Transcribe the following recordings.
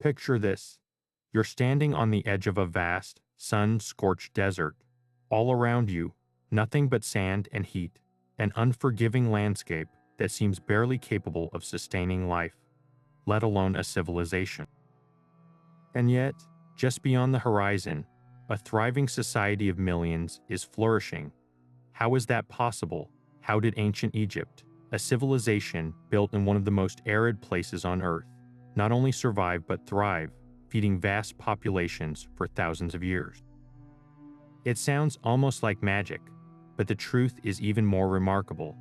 Picture this. You're standing on the edge of a vast, sun-scorched desert. All around you, nothing but sand and heat, an unforgiving landscape that seems barely capable of sustaining life, let alone a civilization. And yet, just beyond the horizon, a thriving society of millions is flourishing. How is that possible? How did ancient Egypt, a civilization built in one of the most arid places on Earth, not only survive but thrive, feeding vast populations for thousands of years? It sounds almost like magic, but the truth is even more remarkable.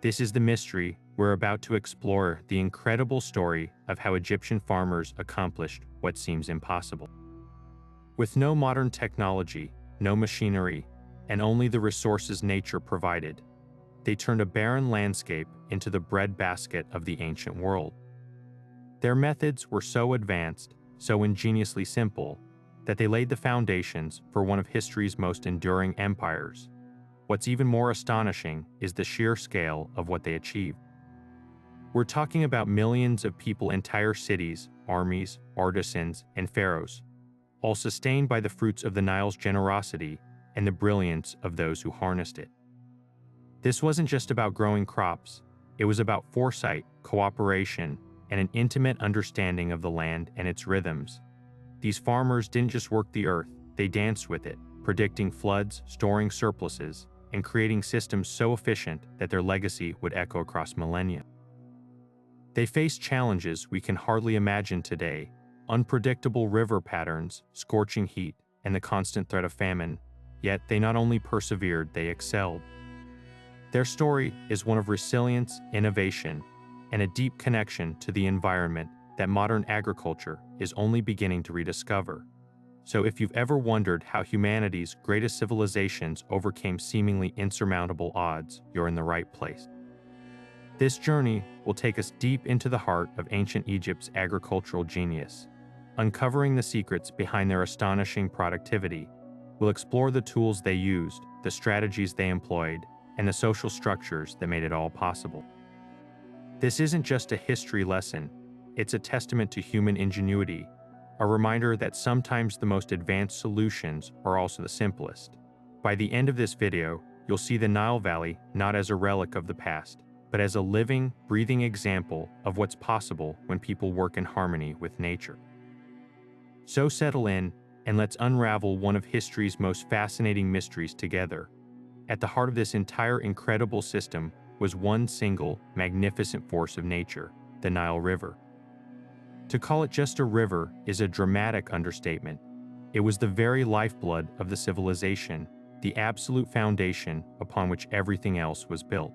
This is the mystery we're about to explore, the incredible story of how Egyptian farmers accomplished what seems impossible. With no modern technology, no machinery, and only the resources nature provided, they turned a barren landscape into the breadbasket of the ancient world. Their methods were so advanced, so ingeniously simple, that they laid the foundations for one of history's most enduring empires. What's even more astonishing is the sheer scale of what they achieved. We're talking about millions of people, entire cities, armies, artisans, and pharaohs, all sustained by the fruits of the Nile's generosity and the brilliance of those who harnessed it. This wasn't just about growing crops, it was about foresight, cooperation, and an intimate understanding of the land and its rhythms. These farmers didn't just work the earth, they danced with it, predicting floods, storing surpluses, and creating systems so efficient that their legacy would echo across millennia. They faced challenges we can hardly imagine today: unpredictable river patterns, scorching heat, and the constant threat of famine. Yet they not only persevered, they excelled. Their story is one of resilience, innovation, and a deep connection to the environment that modern agriculture is only beginning to rediscover. So if you've ever wondered how humanity's greatest civilizations overcame seemingly insurmountable odds, you're in the right place. This journey will take us deep into the heart of ancient Egypt's agricultural genius. Uncovering the secrets behind their astonishing productivity, we'll explore the tools they used, the strategies they employed, and the social structures that made it all possible. This isn't just a history lesson, it's a testament to human ingenuity, a reminder that sometimes the most advanced solutions are also the simplest. By the end of this video, you'll see the Nile Valley not as a relic of the past, but as a living, breathing example of what's possible when people work in harmony with nature. So settle in, and let's unravel one of history's most fascinating mysteries together. At the heart of this entire incredible system was one single, magnificent force of nature, the Nile River. To call it just a river is a dramatic understatement. It was the very lifeblood of the civilization, the absolute foundation upon which everything else was built.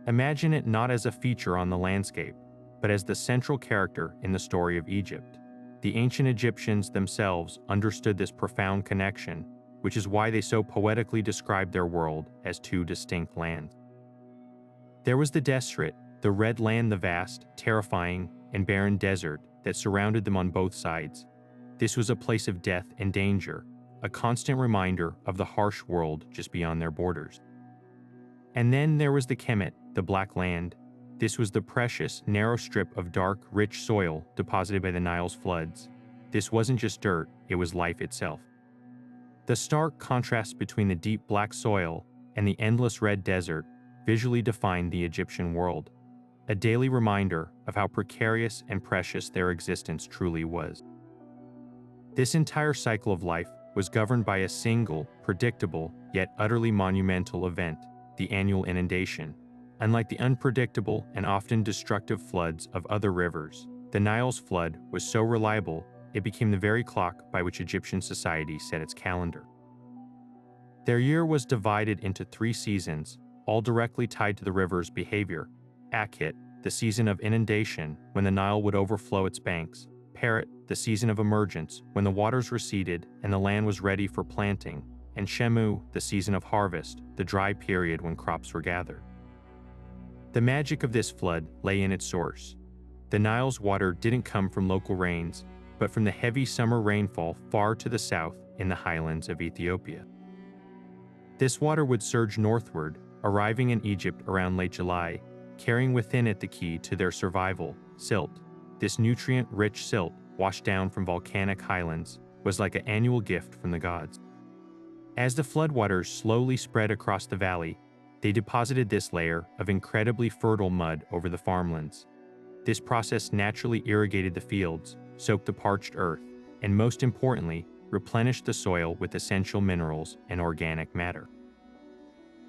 Imagine it not as a feature on the landscape, but as the central character in the story of Egypt. The ancient Egyptians themselves understood this profound connection, which is why they so poetically described their world as two distinct lands. There was the Desert, the red land, the vast, terrifying, and barren desert that surrounded them on both sides. This was a place of death and danger, a constant reminder of the harsh world just beyond their borders. And then there was the Kemet, the black land. This was the precious, narrow strip of dark, rich soil deposited by the Nile's floods. This wasn't just dirt, it was life itself. The stark contrast between the deep black soil and the endless red desert visually defined the Egyptian world, a daily reminder of how precarious and precious their existence truly was. This entire cycle of life was governed by a single, predictable, yet utterly monumental event: the annual inundation. Unlike the unpredictable and often destructive floods of other rivers, the Nile's flood was so reliable it became the very clock by which Egyptian society set its calendar. Their year was divided into 3 seasons, all directly tied to the river's behavior: Akhet, the season of inundation, when the Nile would overflow its banks; Perit, the season of emergence, when the waters receded and the land was ready for planting; and Shemu, the season of harvest, the dry period when crops were gathered. The magic of this flood lay in its source. The Nile's water didn't come from local rains, but from the heavy summer rainfall far to the south in the highlands of Ethiopia. This water would surge northward, arriving in Egypt around late July, carrying within it the key to their survival: silt. This nutrient-rich silt washed down from volcanic highlands, was like an annual gift from the gods. As the floodwaters slowly spread across the valley, they deposited this layer of incredibly fertile mud over the farmlands. This process naturally irrigated the fields, soaked the parched earth, and most importantly, replenished the soil with essential minerals and organic matter.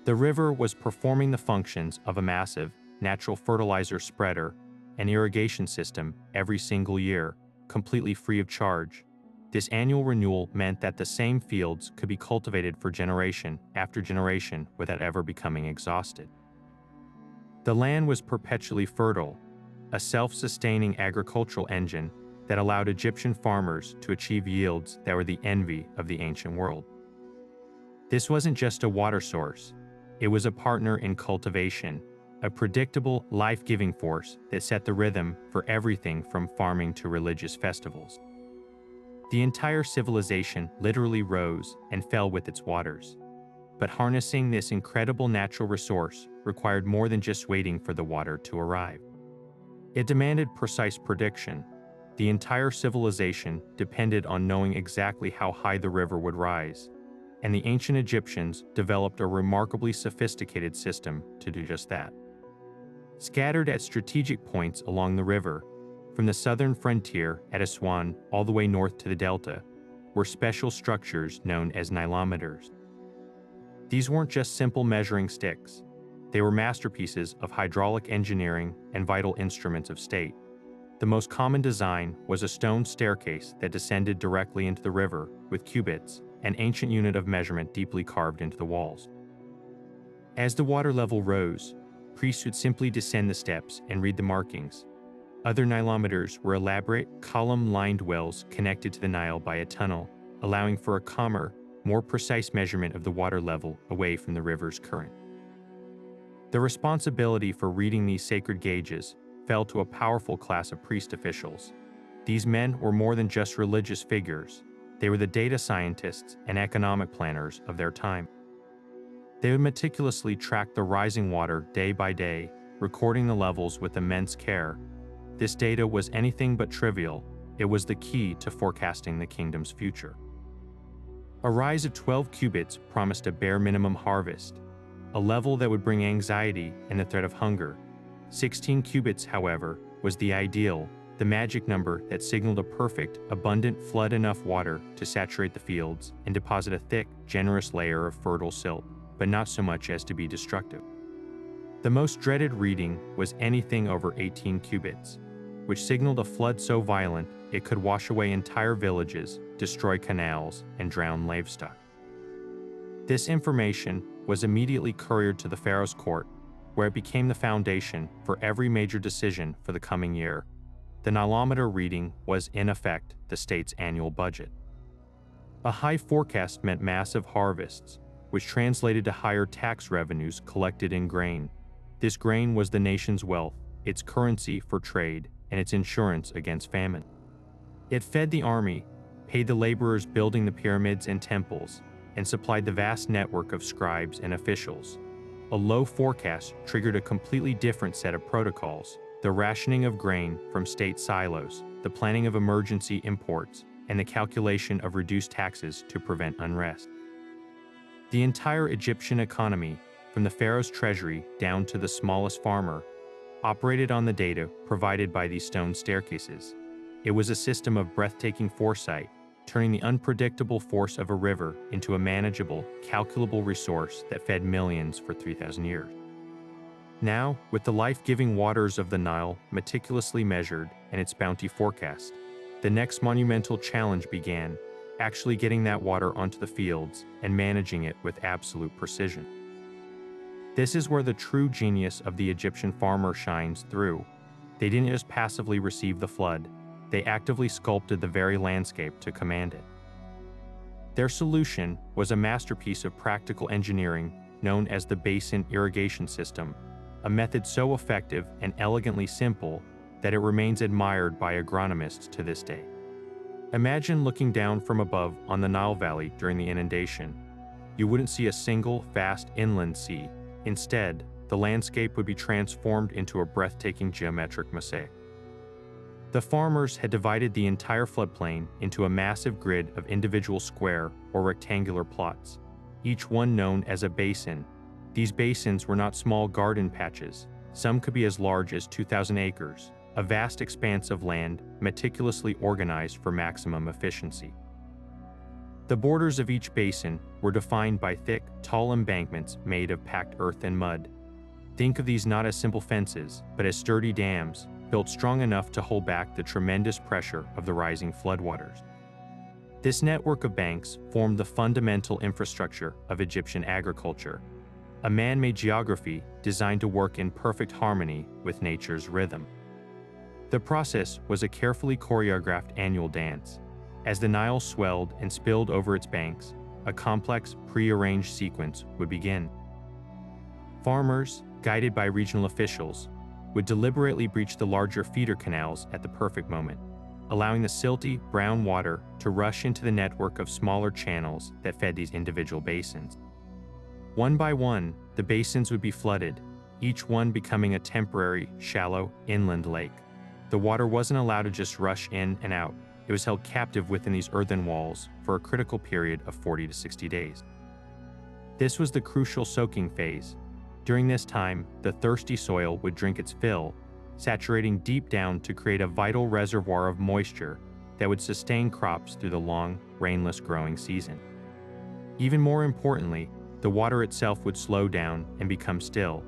The river was performing the functions of a massive, natural fertilizer spreader and irrigation system every single year, completely free of charge. This annual renewal meant that the same fields could be cultivated for generation after generation without ever becoming exhausted. The land was perpetually fertile, a self-sustaining agricultural engine that allowed Egyptian farmers to achieve yields that were the envy of the ancient world. This wasn't just a water source, it was a partner in cultivation, a predictable, life-giving force that set the rhythm for everything from farming to religious festivals. The entire civilization literally rose and fell with its waters. But harnessing this incredible natural resource required more than just waiting for the water to arrive. It demanded precise prediction. The entire civilization depended on knowing exactly how high the river would rise, and the ancient Egyptians developed a remarkably sophisticated system to do just that. Scattered at strategic points along the river, from the southern frontier at Aswan all the way north to the delta, were special structures known as Nilometers. These weren't just simple measuring sticks. They were masterpieces of hydraulic engineering and vital instruments of state. The most common design was a stone staircase that descended directly into the river with cubits, an ancient unit of measurement deeply carved into the walls. As the water level rose, priests would simply descend the steps and read the markings. Other Nilometers were elaborate, column-lined wells connected to the Nile by a tunnel, allowing for a calmer, more precise measurement of the water level away from the river's current. The responsibility for reading these sacred gauges fell to a powerful class of priest officials. These men were more than just religious figures. They were the data scientists and economic planners of their time. They would meticulously track the rising water day by day, recording the levels with immense care. This data was anything but trivial. It was the key to forecasting the kingdom's future. A rise of 12 cubits promised a bare minimum harvest, a level that would bring anxiety and the threat of hunger. 16 cubits, however, was the ideal, the magic number that signaled a perfect, abundant flood enough water to saturate the fields and deposit a thick, generous layer of fertile silt, but not so much as to be destructive. The most dreaded reading was anything over 18 cubits, which signaled a flood so violent it could wash away entire villages, destroy canals, and drown livestock. This information was immediately couriered to the Pharaoh's court, where it became the foundation for every major decision for the coming year. The Nilometer reading was, in effect, the state's annual budget. A high forecast meant massive harvests, which translated to higher tax revenues collected in grain. This grain was the nation's wealth, its currency for trade, and its insurance against famine. It fed the army, paid the laborers building the pyramids and temples, and supplied the vast network of scribes and officials. A low forecast triggered a completely different set of protocols: the rationing of grain from state silos, the planning of emergency imports, and the calculation of reduced taxes to prevent unrest. The entire Egyptian economy, from the pharaoh's treasury down to the smallest farmer, operated on the data provided by these stone staircases. It was a system of breathtaking foresight, turning the unpredictable force of a river into a manageable, calculable resource that fed millions for 3,000 years. Now, with the life-giving waters of the Nile meticulously measured and its bounty forecast, the next monumental challenge began: actually getting that water onto the fields and managing it with absolute precision. This is where the true genius of the Egyptian farmer shines through. They didn't just passively receive the flood, they actively sculpted the very landscape to command it. Their solution was a masterpiece of practical engineering known as the basin irrigation system, a method so effective and elegantly simple that it remains admired by agronomists to this day. Imagine looking down from above on the Nile Valley during the inundation. You wouldn't see a single vast inland sea. Instead, the landscape would be transformed into a breathtaking geometric mosaic. The farmers had divided the entire floodplain into a massive grid of individual square or rectangular plots, each one known as a basin. These basins were not small garden patches. Some could be as large as 2,000 acres, a vast expanse of land meticulously organized for maximum efficiency. The borders of each basin were defined by thick, tall embankments made of packed earth and mud. Think of these not as simple fences, but as sturdy dams, built strong enough to hold back the tremendous pressure of the rising floodwaters. This network of banks formed the fundamental infrastructure of Egyptian agriculture, a man-made geography designed to work in perfect harmony with nature's rhythm. The process was a carefully choreographed annual dance. As the Nile swelled and spilled over its banks, a complex, pre-arranged sequence would begin. Farmers, guided by regional officials, would deliberately breach the larger feeder canals at the perfect moment, allowing the silty, brown water to rush into the network of smaller channels that fed these individual basins. One by one, the basins would be flooded, each one becoming a temporary, shallow, inland lake. The water wasn't allowed to just rush in and out. It was held captive within these earthen walls for a critical period of 40 to 60 days. This was the crucial soaking phase. During this time, the thirsty soil would drink its fill, saturating deep down to create a vital reservoir of moisture that would sustain crops through the long, rainless growing season. Even more importantly, the water itself would slow down and become still.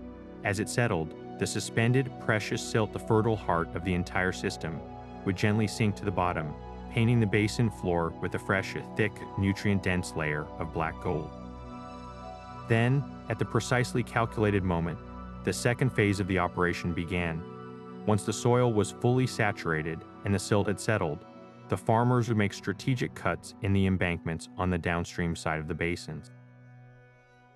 As it settled, the suspended, precious silt, the fertile heart of the entire system, would gently sink to the bottom, painting the basin floor with a fresh, thick, nutrient-dense layer of black gold. Then, at the precisely calculated moment, the second phase of the operation began. Once the soil was fully saturated and the silt had settled, the farmers would make strategic cuts in the embankments on the downstream side of the basins.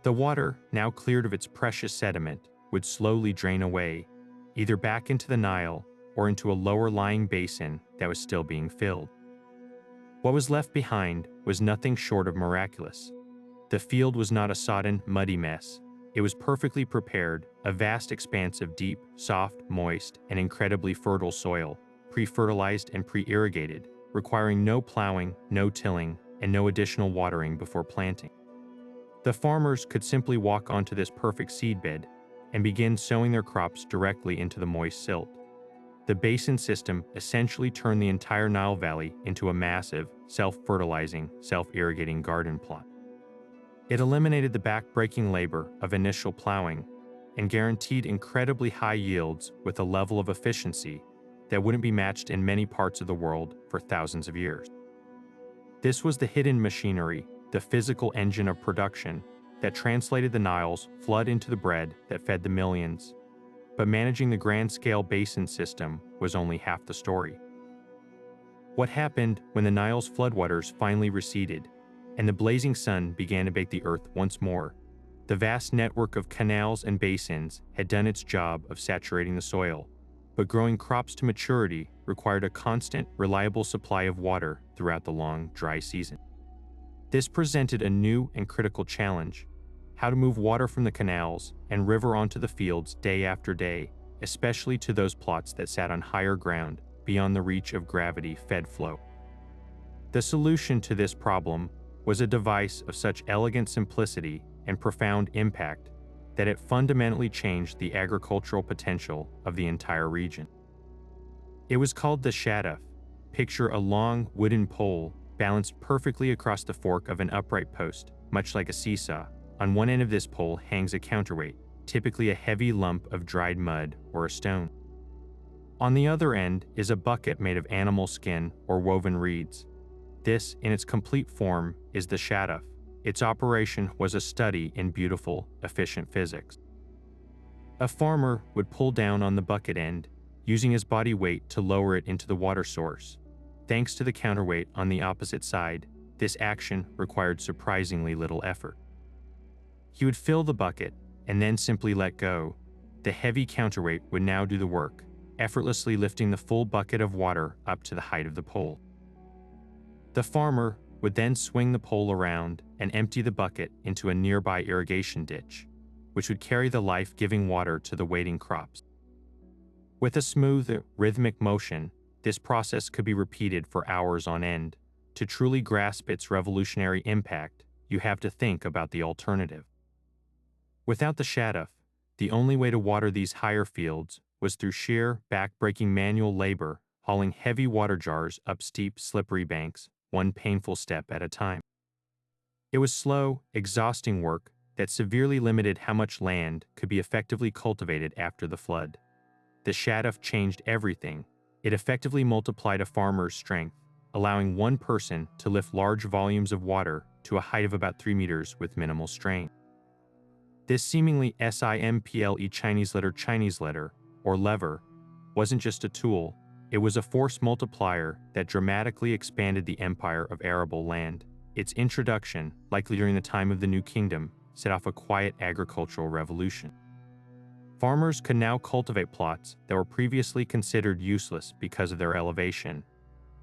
The water, now cleared of its precious sediment, would slowly drain away, either back into the Nile or into a lower-lying basin that was still being filled. What was left behind was nothing short of miraculous. The field was not a sodden, muddy mess. It was perfectly prepared, a vast expanse of deep, soft, moist, and incredibly fertile soil, pre-fertilized and pre-irrigated, requiring no plowing, no tilling, and no additional watering before planting. The farmers could simply walk onto this perfect seedbed and begin sowing their crops directly into the moist silt. The basin system essentially turned the entire Nile Valley into a massive, self-fertilizing, self-irrigating garden plot. It eliminated the back-breaking labor of initial plowing and guaranteed incredibly high yields with a level of efficiency that wouldn't be matched in many parts of the world for thousands of years. This was the hidden machinery, the physical engine of production that translated the Nile's flood into the bread that fed the millions. But managing the grand-scale basin system was only half the story. What happened when the Nile's floodwaters finally receded and the blazing sun began to bake the earth once more? The vast network of canals and basins had done its job of saturating the soil, but growing crops to maturity required a constant, reliable supply of water throughout the long, dry season. This presented a new and critical challenge: how to move water from the canals and river onto the fields day after day, especially to those plots that sat on higher ground beyond the reach of gravity-fed flow. The solution to this problem was a device of such elegant simplicity and profound impact that it fundamentally changed the agricultural potential of the entire region. It was called the shaduf. Picture a long wooden pole balanced perfectly across the fork of an upright post, much like a seesaw. On one end of this pole hangs a counterweight, typically a heavy lump of dried mud or a stone. On the other end is a bucket made of animal skin or woven reeds. This, in its complete form, is the shaduf. Its operation was a study in beautiful, efficient physics. A farmer would pull down on the bucket end, using his body weight to lower it into the water source. Thanks to the counterweight on the opposite side, this action required surprisingly little effort. He would fill the bucket and then simply let go. The heavy counterweight would now do the work, effortlessly lifting the full bucket of water up to the height of the pole. The farmer would then swing the pole around and empty the bucket into a nearby irrigation ditch, which would carry the life-giving water to the waiting crops. With a smooth, rhythmic motion, This process could be repeated for hours on end. To truly grasp its revolutionary impact, you have to think about the alternative. Without the shaduf, the only way to water these higher fields was through sheer, back-breaking manual labor, hauling heavy water jars up steep, slippery banks, one painful step at a time. It was slow, exhausting work that severely limited how much land could be effectively cultivated after the flood. The shaduf changed everything. It effectively multiplied a farmer's strength, allowing one person to lift large volumes of water to a height of about 3 meters with minimal strain. This seemingly simple Chinese letter, or lever, wasn't just a tool, it was a force multiplier that dramatically expanded the empire of arable land. Its introduction, likely during the time of the New Kingdom, set off a quiet agricultural revolution. Farmers could now cultivate plots that were previously considered useless because of their elevation.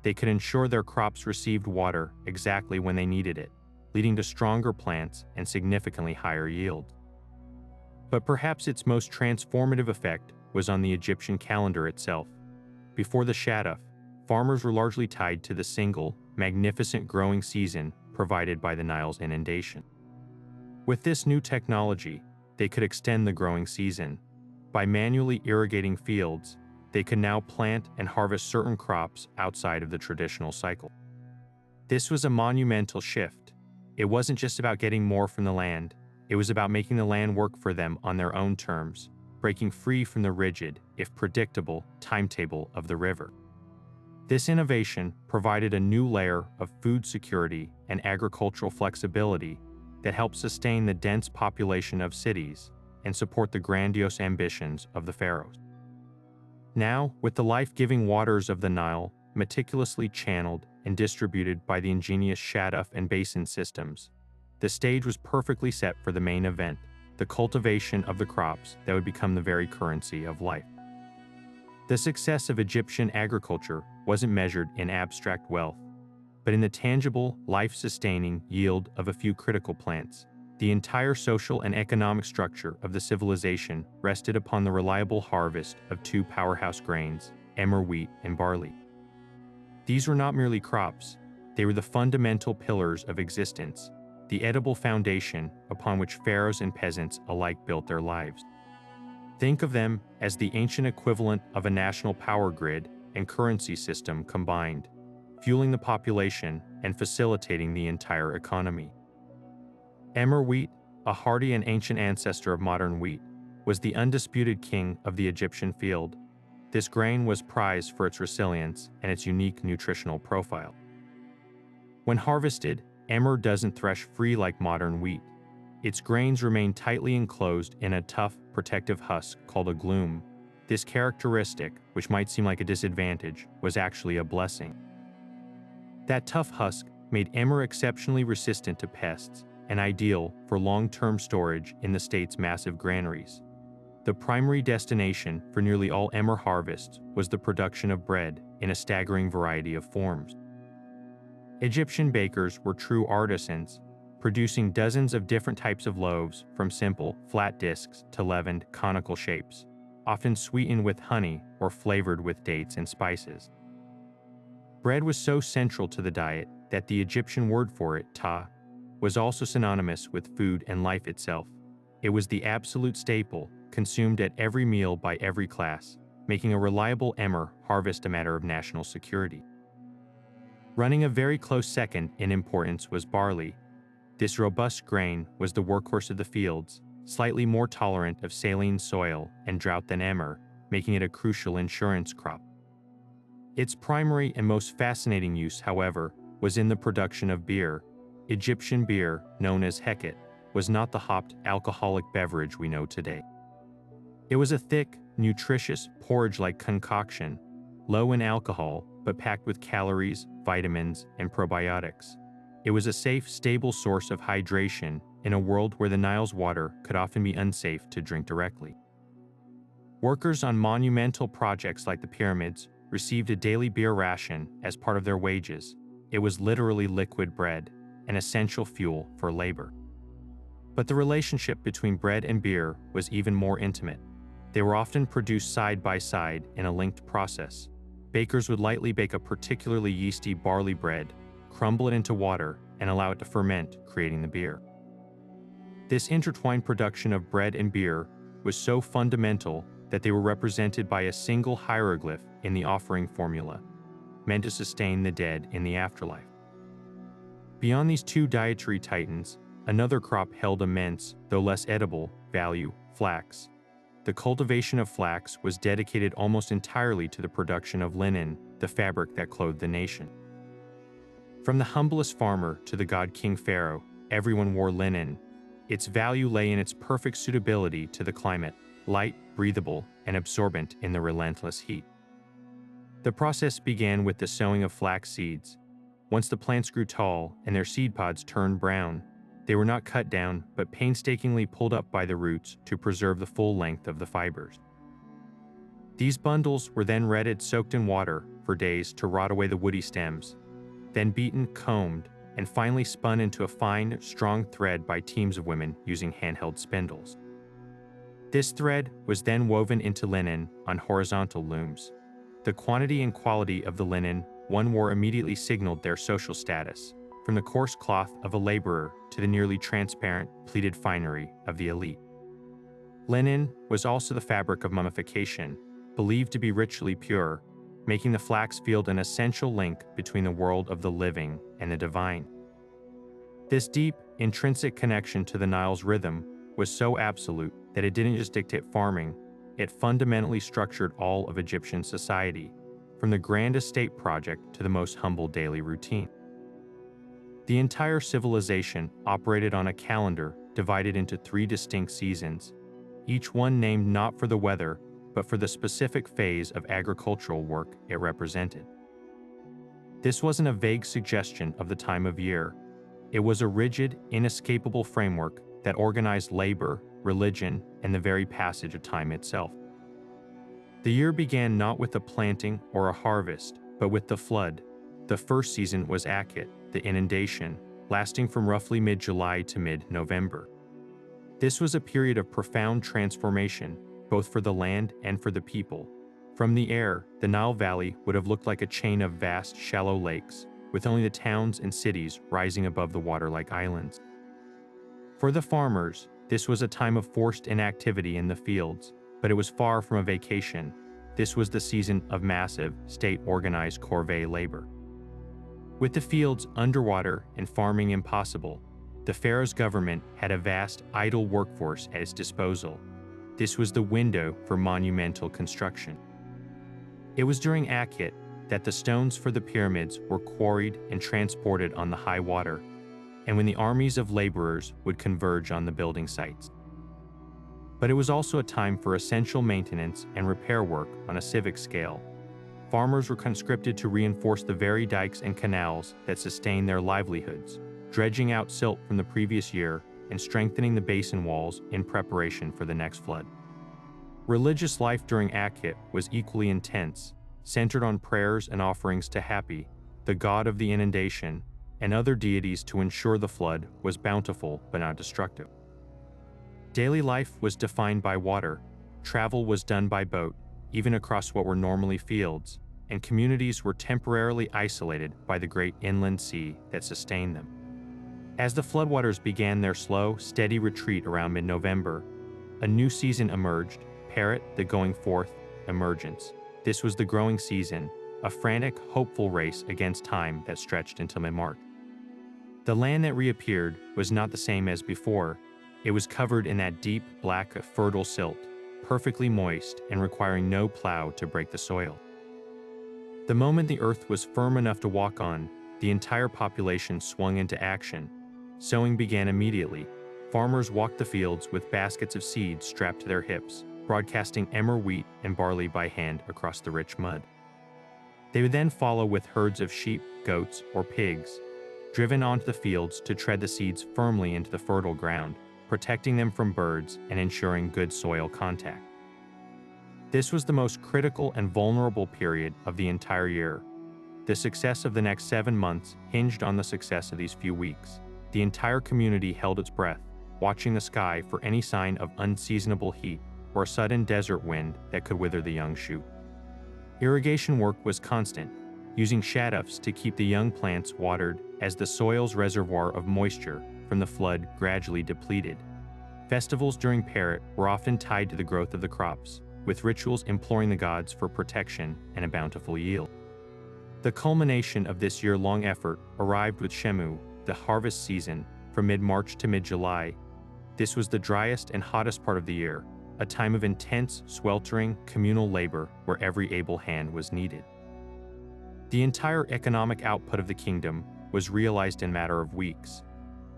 They could ensure their crops received water exactly when they needed it, leading to stronger plants and significantly higher yield. But perhaps its most transformative effect was on the Egyptian calendar itself. Before the shaduf, farmers were largely tied to the single, magnificent growing season provided by the Nile's inundation. With this new technology, they could extend the growing season. By manually irrigating fields, they could now plant and harvest certain crops outside of the traditional cycle. This was a monumental shift. It wasn't just about getting more from the land, it was about making the land work for them on their own terms, breaking free from the rigid, if predictable, timetable of the river. This innovation provided a new layer of food security and agricultural flexibility that helped sustain the dense population of cities and support the grandiose ambitions of the pharaohs. Now, with the life-giving waters of the Nile meticulously channeled and distributed by the ingenious shaduf and basin systems, the stage was perfectly set for the main event, the cultivation of the crops that would become the very currency of life. The success of Egyptian agriculture wasn't measured in abstract wealth, but in the tangible, life-sustaining yield of a few critical plants. The entire social and economic structure of the civilization rested upon the reliable harvest of two powerhouse grains, emmer wheat and barley. These were not merely crops, they were the fundamental pillars of existence, the edible foundation upon which pharaohs and peasants alike built their lives. Think of them as the ancient equivalent of a national power grid and currency system combined, fueling the population and facilitating the entire economy. Emmer wheat, a hardy and ancient ancestor of modern wheat, was the undisputed king of the Egyptian field. This grain was prized for its resilience and its unique nutritional profile. When harvested, emmer doesn't thresh free like modern wheat. Its grains remain tightly enclosed in a tough, protective husk called a gloom. This characteristic, which might seem like a disadvantage, was actually a blessing. That tough husk made emmer exceptionally resistant to pests and ideal for long-term storage in the state's massive granaries. The primary destination for nearly all emmer harvests was the production of bread in a staggering variety of forms. Egyptian bakers were true artisans, producing dozens of different types of loaves from simple, flat discs to leavened, conical shapes, often sweetened with honey or flavored with dates and spices. Bread was so central to the diet that the Egyptian word for it, ta, was also synonymous with food and life itself. It was the absolute staple, consumed at every meal by every class, making a reliable emmer harvest a matter of national security. Running a very close second in importance was barley. This robust grain was the workhorse of the fields, slightly more tolerant of saline soil and drought than emmer, making it a crucial insurance crop. Its primary and most fascinating use, however, was in the production of beer. Egyptian beer, known as heket, was not the hopped, alcoholic beverage we know today. It was a thick, nutritious, porridge-like concoction, low in alcohol, but packed with calories, vitamins, and probiotics. It was a safe, stable source of hydration in a world where the Nile's water could often be unsafe to drink directly. Workers on monumental projects like the pyramids received a daily beer ration as part of their wages. It was literally liquid bread, an essential fuel for labor. But the relationship between bread and beer was even more intimate. They were often produced side by side in a linked process. Bakers would lightly bake a particularly yeasty barley bread, crumble it into water, and allow it to ferment, creating the beer. This intertwined production of bread and beer was so fundamental that they were represented by a single hieroglyph in the offering formula, meant to sustain the dead in the afterlife. Beyond these two dietary titans, another crop held immense, though less edible, value: flax. The cultivation of flax was dedicated almost entirely to the production of linen, the fabric that clothed the nation. From the humblest farmer to the god King Pharaoh, everyone wore linen. Its value lay in its perfect suitability to the climate, light, breathable, and absorbent in the relentless heat. The process began with the sowing of flax seeds. Once the plants grew tall and their seed pods turned brown, they were not cut down but painstakingly pulled up by the roots to preserve the full length of the fibers. These bundles were then redded soaked in water for days to rot away the woody stems, then beaten, combed, and finally spun into a fine, strong thread by teams of women using handheld spindles. This thread was then woven into linen on horizontal looms. The quantity and quality of the linen one wore immediately signaled their social status, from the coarse cloth of a laborer to the nearly transparent, pleated finery of the elite. Linen was also the fabric of mummification, believed to be ritually pure, making the flax field an essential link between the world of the living and the divine. This deep, intrinsic connection to the Nile's rhythm was so absolute that it didn't just dictate farming, it fundamentally structured all of Egyptian society, from the grand estate project to the most humble daily routine. The entire civilization operated on a calendar divided into 3 distinct seasons, each one named not for the weather, but for the specific phase of agricultural work it represented. This wasn't a vague suggestion of the time of year. It was a rigid, inescapable framework that organized labor, religion, and the very passage of time itself. The year began not with a planting or a harvest, but with the flood. The first season was Akhet, the inundation, lasting from roughly mid-July to mid-November. This was a period of profound transformation, both for the land and for the people. From the air, the Nile Valley would have looked like a chain of vast, shallow lakes, with only the towns and cities rising above the water like islands. For the farmers, this was a time of forced inactivity in the fields, but it was far from a vacation. This was the season of massive, state-organized corvée labor. With the fields underwater and farming impossible, the Pharaoh's government had a vast, idle workforce at its disposal. This was the window for monumental construction. It was during Akhet that the stones for the pyramids were quarried and transported on the high water, and when the armies of laborers would converge on the building sites. But it was also a time for essential maintenance and repair work on a civic scale. Farmers were conscripted to reinforce the very dikes and canals that sustained their livelihoods, dredging out silt from the previous year and strengthening the basin walls in preparation for the next flood. Religious life during Akhet was equally intense, centered on prayers and offerings to Hapi, the god of the inundation, and other deities to ensure the flood was bountiful but not destructive. Daily life was defined by water, travel was done by boat, even across what were normally fields, and communities were temporarily isolated by the great inland sea that sustained them. As the floodwaters began their slow, steady retreat around mid-November, a new season emerged, Parrot, the going forth, emergence. This was the growing season, a frantic, hopeful race against time that stretched until mid-March. The land that reappeared was not the same as before. It was covered in that deep, black, fertile silt, perfectly moist and requiring no plow to break the soil. The moment the earth was firm enough to walk on, the entire population swung into action. Sowing began immediately. Farmers walked the fields with baskets of seeds strapped to their hips, broadcasting emmer wheat and barley by hand across the rich mud. They would then follow with herds of sheep, goats, or pigs, driven onto the fields to tread the seeds firmly into the fertile ground, protecting them from birds and ensuring good soil contact. This was the most critical and vulnerable period of the entire year. The success of the next 7 months hinged on the success of these few weeks. The entire community held its breath, watching the sky for any sign of unseasonable heat or a sudden desert wind that could wither the young shoot. Irrigation work was constant, using shadufs to keep the young plants watered as the soil's reservoir of moisture from the flood gradually depleted. Festivals during Parit were often tied to the growth of the crops, with rituals imploring the gods for protection and a bountiful yield. The culmination of this year-long effort arrived with Shemu, the harvest season, from mid-March to mid-July. This was the driest and hottest part of the year, a time of intense, sweltering, communal labor where every able hand was needed. The entire economic output of the kingdom was realized in a matter of weeks.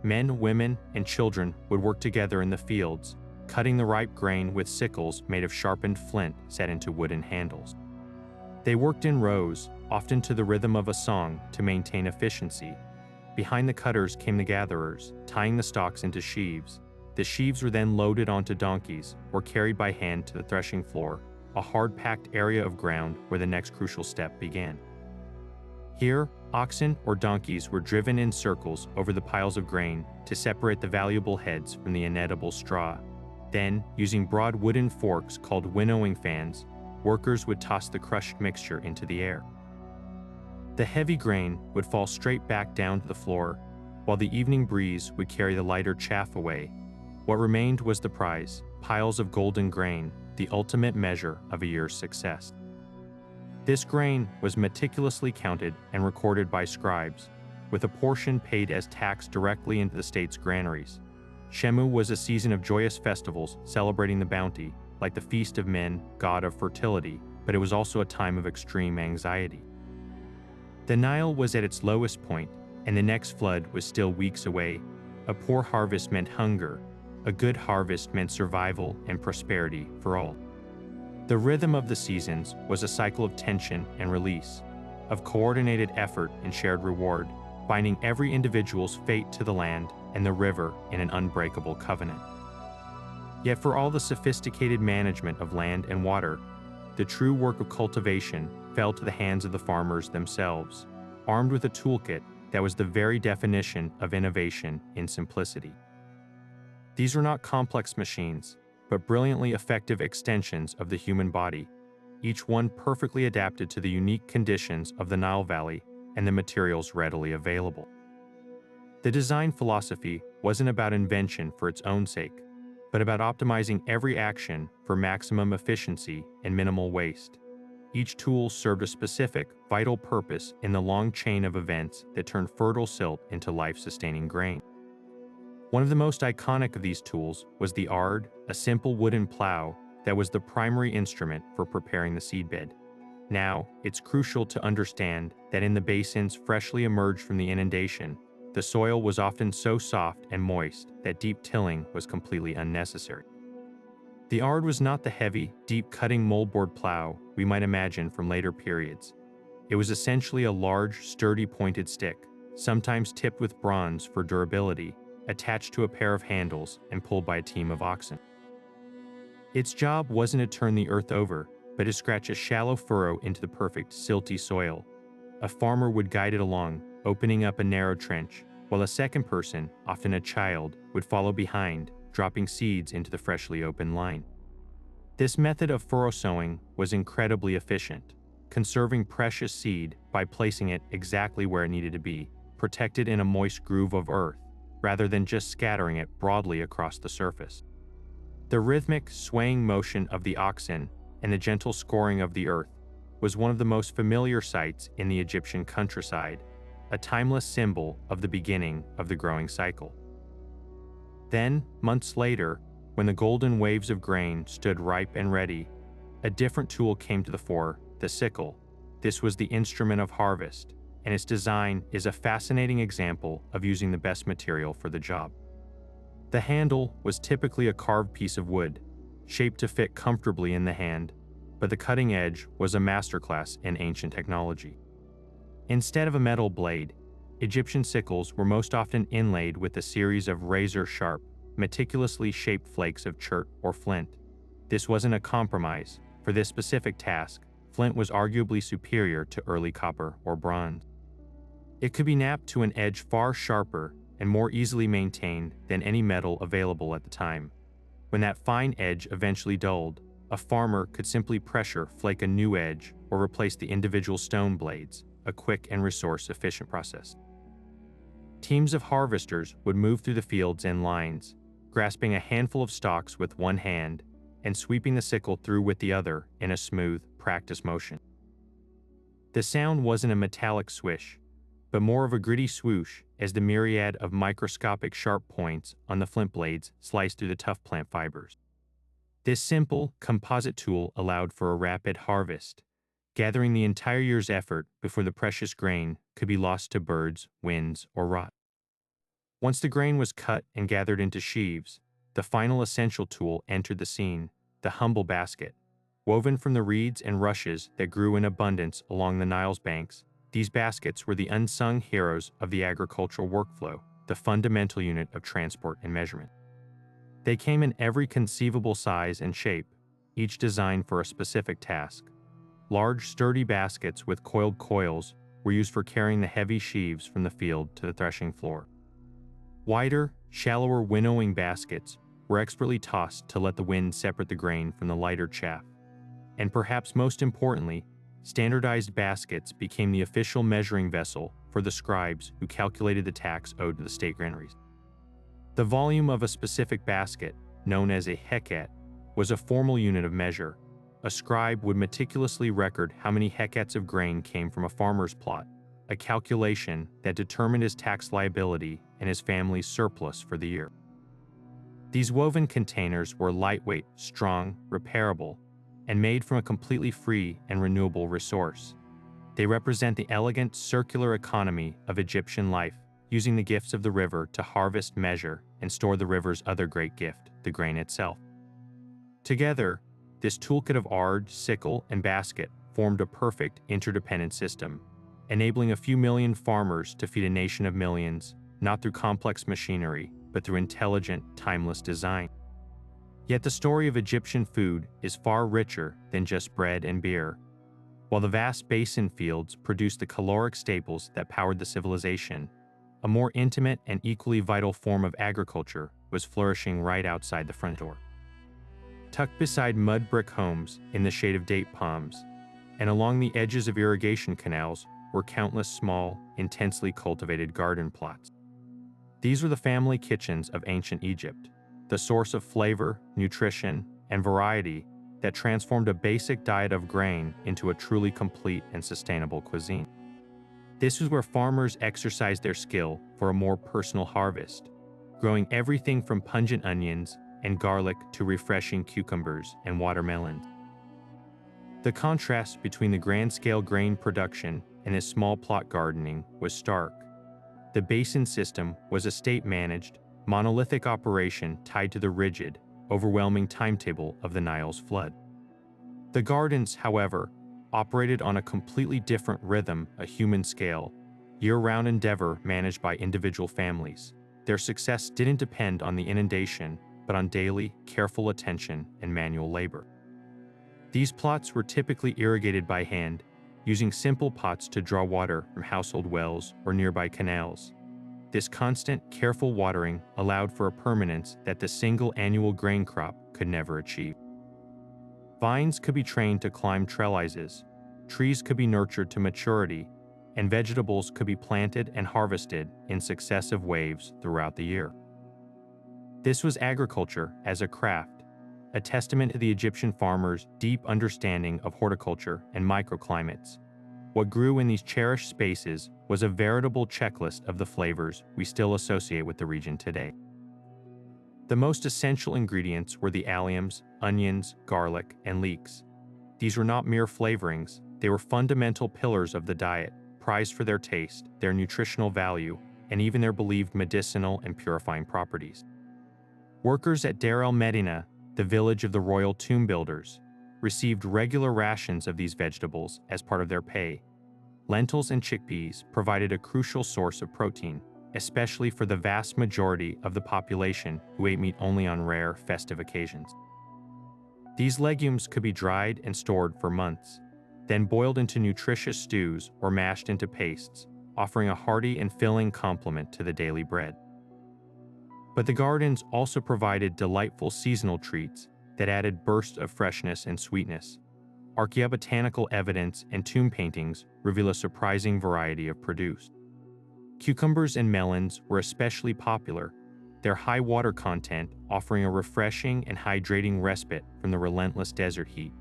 Men, women, and children would work together in the fields, cutting the ripe grain with sickles made of sharpened flint set into wooden handles. They worked in rows, often to the rhythm of a song, to maintain efficiency. Behind the cutters came the gatherers, tying the stalks into sheaves. The sheaves were then loaded onto donkeys or carried by hand to the threshing floor, a hard-packed area of ground where the next crucial step began. Here, oxen or donkeys were driven in circles over the piles of grain to separate the valuable heads from the inedible straw. Then, using broad wooden forks called winnowing fans, workers would toss the crushed mixture into the air. The heavy grain would fall straight back down to the floor, while the evening breeze would carry the lighter chaff away. What remained was the prize, piles of golden grain, the ultimate measure of a year's success. This grain was meticulously counted and recorded by scribes, with a portion paid as tax directly into the state's granaries. Shemu was a season of joyous festivals celebrating the bounty, like the Feast of Men, god of fertility, but it was also a time of extreme anxiety. The Nile was at its lowest point, and the next flood was still weeks away. A poor harvest meant hunger. A good harvest meant survival and prosperity for all. The rhythm of the seasons was a cycle of tension and release, of coordinated effort and shared reward, binding every individual's fate to the land and the river in an unbreakable covenant. Yet for all the sophisticated management of land and water, the true work of cultivation fell to the hands of the farmers themselves, armed with a toolkit that was the very definition of innovation in simplicity. These were not complex machines, but brilliantly effective extensions of the human body, each one perfectly adapted to the unique conditions of the Nile Valley and the materials readily available. The design philosophy wasn't about invention for its own sake, but about optimizing every action for maximum efficiency and minimal waste. Each tool served a specific, vital purpose in the long chain of events that turned fertile silt into life-sustaining grain. One of the most iconic of these tools was the ard, a simple wooden plow that was the primary instrument for preparing the seedbed. Now, it's crucial to understand that in the basins freshly emerged from the inundation, the soil was often so soft and moist that deep tilling was completely unnecessary. The ard was not the heavy, deep-cutting moldboard plow we might imagine from later periods. It was essentially a large, sturdy pointed stick, sometimes tipped with bronze for durability, attached to a pair of handles and pulled by a team of oxen. Its job wasn't to turn the earth over, but to scratch a shallow furrow into the perfect, silty soil. A farmer would guide it along, opening up a narrow trench, while a second person, often a child, would follow behind, dropping seeds into the freshly opened line. This method of furrow sowing was incredibly efficient, conserving precious seed by placing it exactly where it needed to be, protected in a moist groove of earth, rather than just scattering it broadly across the surface. The rhythmic, swaying motion of the oxen and the gentle scoring of the earth was one of the most familiar sights in the Egyptian countryside, a timeless symbol of the beginning of the growing cycle. Then, months later, when the golden waves of grain stood ripe and ready, a different tool came to the fore, the sickle. This was the instrument of harvest, and its design is a fascinating example of using the best material for the job. The handle was typically a carved piece of wood, shaped to fit comfortably in the hand, but the cutting edge was a masterclass in ancient technology. Instead of a metal blade, Egyptian sickles were most often inlaid with a series of razor-sharp, meticulously shaped flakes of chert or flint. This wasn't a compromise. For this specific task, flint was arguably superior to early copper or bronze. It could be knapped to an edge far sharper and more easily maintained than any metal available at the time. When that fine edge eventually dulled, a farmer could simply pressure flake a new edge or replace the individual stone blades, a quick and resource-efficient process. Teams of harvesters would move through the fields in lines, grasping a handful of stalks with one hand and sweeping the sickle through with the other in a smooth, practiced motion. The sound wasn't a metallic swish, but more of a gritty swoosh as the myriad of microscopic sharp points on the flint blades sliced through the tough plant fibers. This simple, composite tool allowed for a rapid harvest, gathering the entire year's effort before the precious grain could be lost to birds, winds, or rot. Once the grain was cut and gathered into sheaves, the final essential tool entered the scene, the humble basket. Woven from the reeds and rushes that grew in abundance along the Nile's banks, these baskets were the unsung heroes of the agricultural workflow, the fundamental unit of transport and measurement. They came in every conceivable size and shape, each designed for a specific task. Large, sturdy baskets with coiled coils were used for carrying the heavy sheaves from the field to the threshing floor. Wider, shallower winnowing baskets were expertly tossed to let the wind separate the grain from the lighter chaff. And perhaps most importantly, standardized baskets became the official measuring vessel for the scribes who calculated the tax owed to the state granaries. The volume of a specific basket, known as a hecate, was a formal unit of measure. A scribe would meticulously record how many hecates of grain came from a farmer's plot, a calculation that determined his tax liability and his family's surplus for the year. These woven containers were lightweight, strong, repairable, and made from a completely free and renewable resource. They represent the elegant circular economy of Egyptian life, using the gifts of the river to harvest, measure, and store the river's other great gift, the grain itself. Together, this toolkit of ard, sickle, and basket formed a perfect interdependent system, enabling a few million farmers to feed a nation of millions, not through complex machinery, but through intelligent, timeless design. Yet the story of Egyptian food is far richer than just bread and beer. While the vast basin fields produced the caloric staples that powered the civilization, a more intimate and equally vital form of agriculture was flourishing right outside the front door. Tucked beside mud brick homes in the shade of date palms, and along the edges of irrigation canals were countless small, intensely cultivated garden plots. These were the family kitchens of ancient Egypt, the source of flavor, nutrition, and variety that transformed a basic diet of grain into a truly complete and sustainable cuisine. This was where farmers exercised their skill for a more personal harvest, growing everything from pungent onions and garlic to refreshing cucumbers and watermelons. The contrast between the grand-scale grain production and this small plot gardening was stark. The basin system was a state-managed, monolithic operation tied to the rigid, overwhelming timetable of the Nile's flood. The gardens, however, operated on a completely different rhythm, a human scale, year-round endeavor managed by individual families. Their success didn't depend on the inundation, but on daily, careful attention and manual labor. These plots were typically irrigated by hand, using simple pots to draw water from household wells or nearby canals. This constant, careful watering allowed for a permanence that the single annual grain crop could never achieve. Vines could be trained to climb trellises, trees could be nurtured to maturity, and vegetables could be planted and harvested in successive waves throughout the year. This was agriculture as a craft, a testament to the Egyptian farmers' deep understanding of horticulture and microclimates. What grew in these cherished spaces was a veritable checklist of the flavors we still associate with the region today. The most essential ingredients were the alliums, onions, garlic, and leeks. These were not mere flavorings, they were fundamental pillars of the diet, prized for their taste, their nutritional value, and even their believed medicinal and purifying properties. Workers at Deir el-Medina, the village of the royal tomb builders, received regular rations of these vegetables as part of their pay. Lentils and chickpeas provided a crucial source of protein, especially for the vast majority of the population who ate meat only on rare, festive occasions. These legumes could be dried and stored for months, then boiled into nutritious stews or mashed into pastes, offering a hearty and filling complement to the daily bread. But the gardens also provided delightful seasonal treats that added bursts of freshness and sweetness. archaeobotanical evidence and tomb paintings reveal a surprising variety of produce. Cucumbers and melons were especially popular, their high water content offering a refreshing and hydrating respite from the relentless desert heat.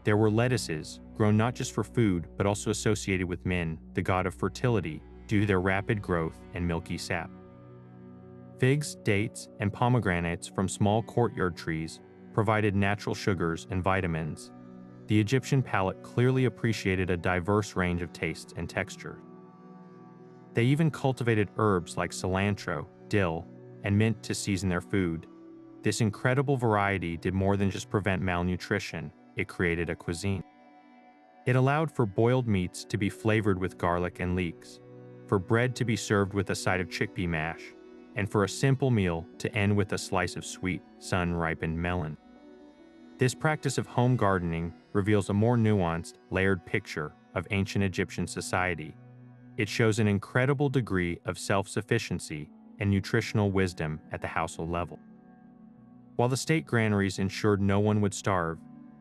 There were lettuces, grown not just for food but also associated with Min, the god of fertility, due to their rapid growth and milky sap. Figs, dates, and pomegranates from small courtyard trees provided natural sugars and vitamins. The Egyptian palate clearly appreciated a diverse range of tastes and textures. They even cultivated herbs like cilantro, dill, and mint to season their food. This incredible variety did more than just prevent malnutrition, it created a cuisine. It allowed for boiled meats to be flavored with garlic and leeks, for bread to be served with a side of chickpea mash, and for a simple meal to end with a slice of sweet, sun-ripened melon. This practice of home gardening reveals a more nuanced, layered picture of ancient Egyptian society. It shows an incredible degree of self-sufficiency and nutritional wisdom at the household level. While the state granaries ensured no one would starve,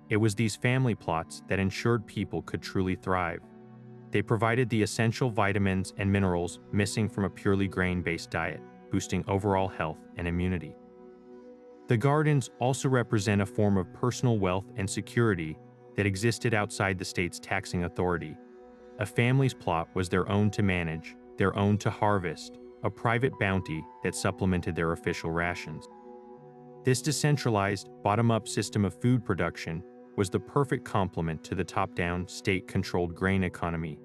it was these family plots that ensured people could truly thrive. They provided the essential vitamins and minerals missing from a purely grain-based diet, boosting overall health and immunity. The gardens also represent a form of personal wealth and security that existed outside the state's taxing authority. A family's plot was their own to manage, their own to harvest, a private bounty that supplemented their official rations. This decentralized, bottom-up system of food production was the perfect complement to the top-down, state-controlled grain economy.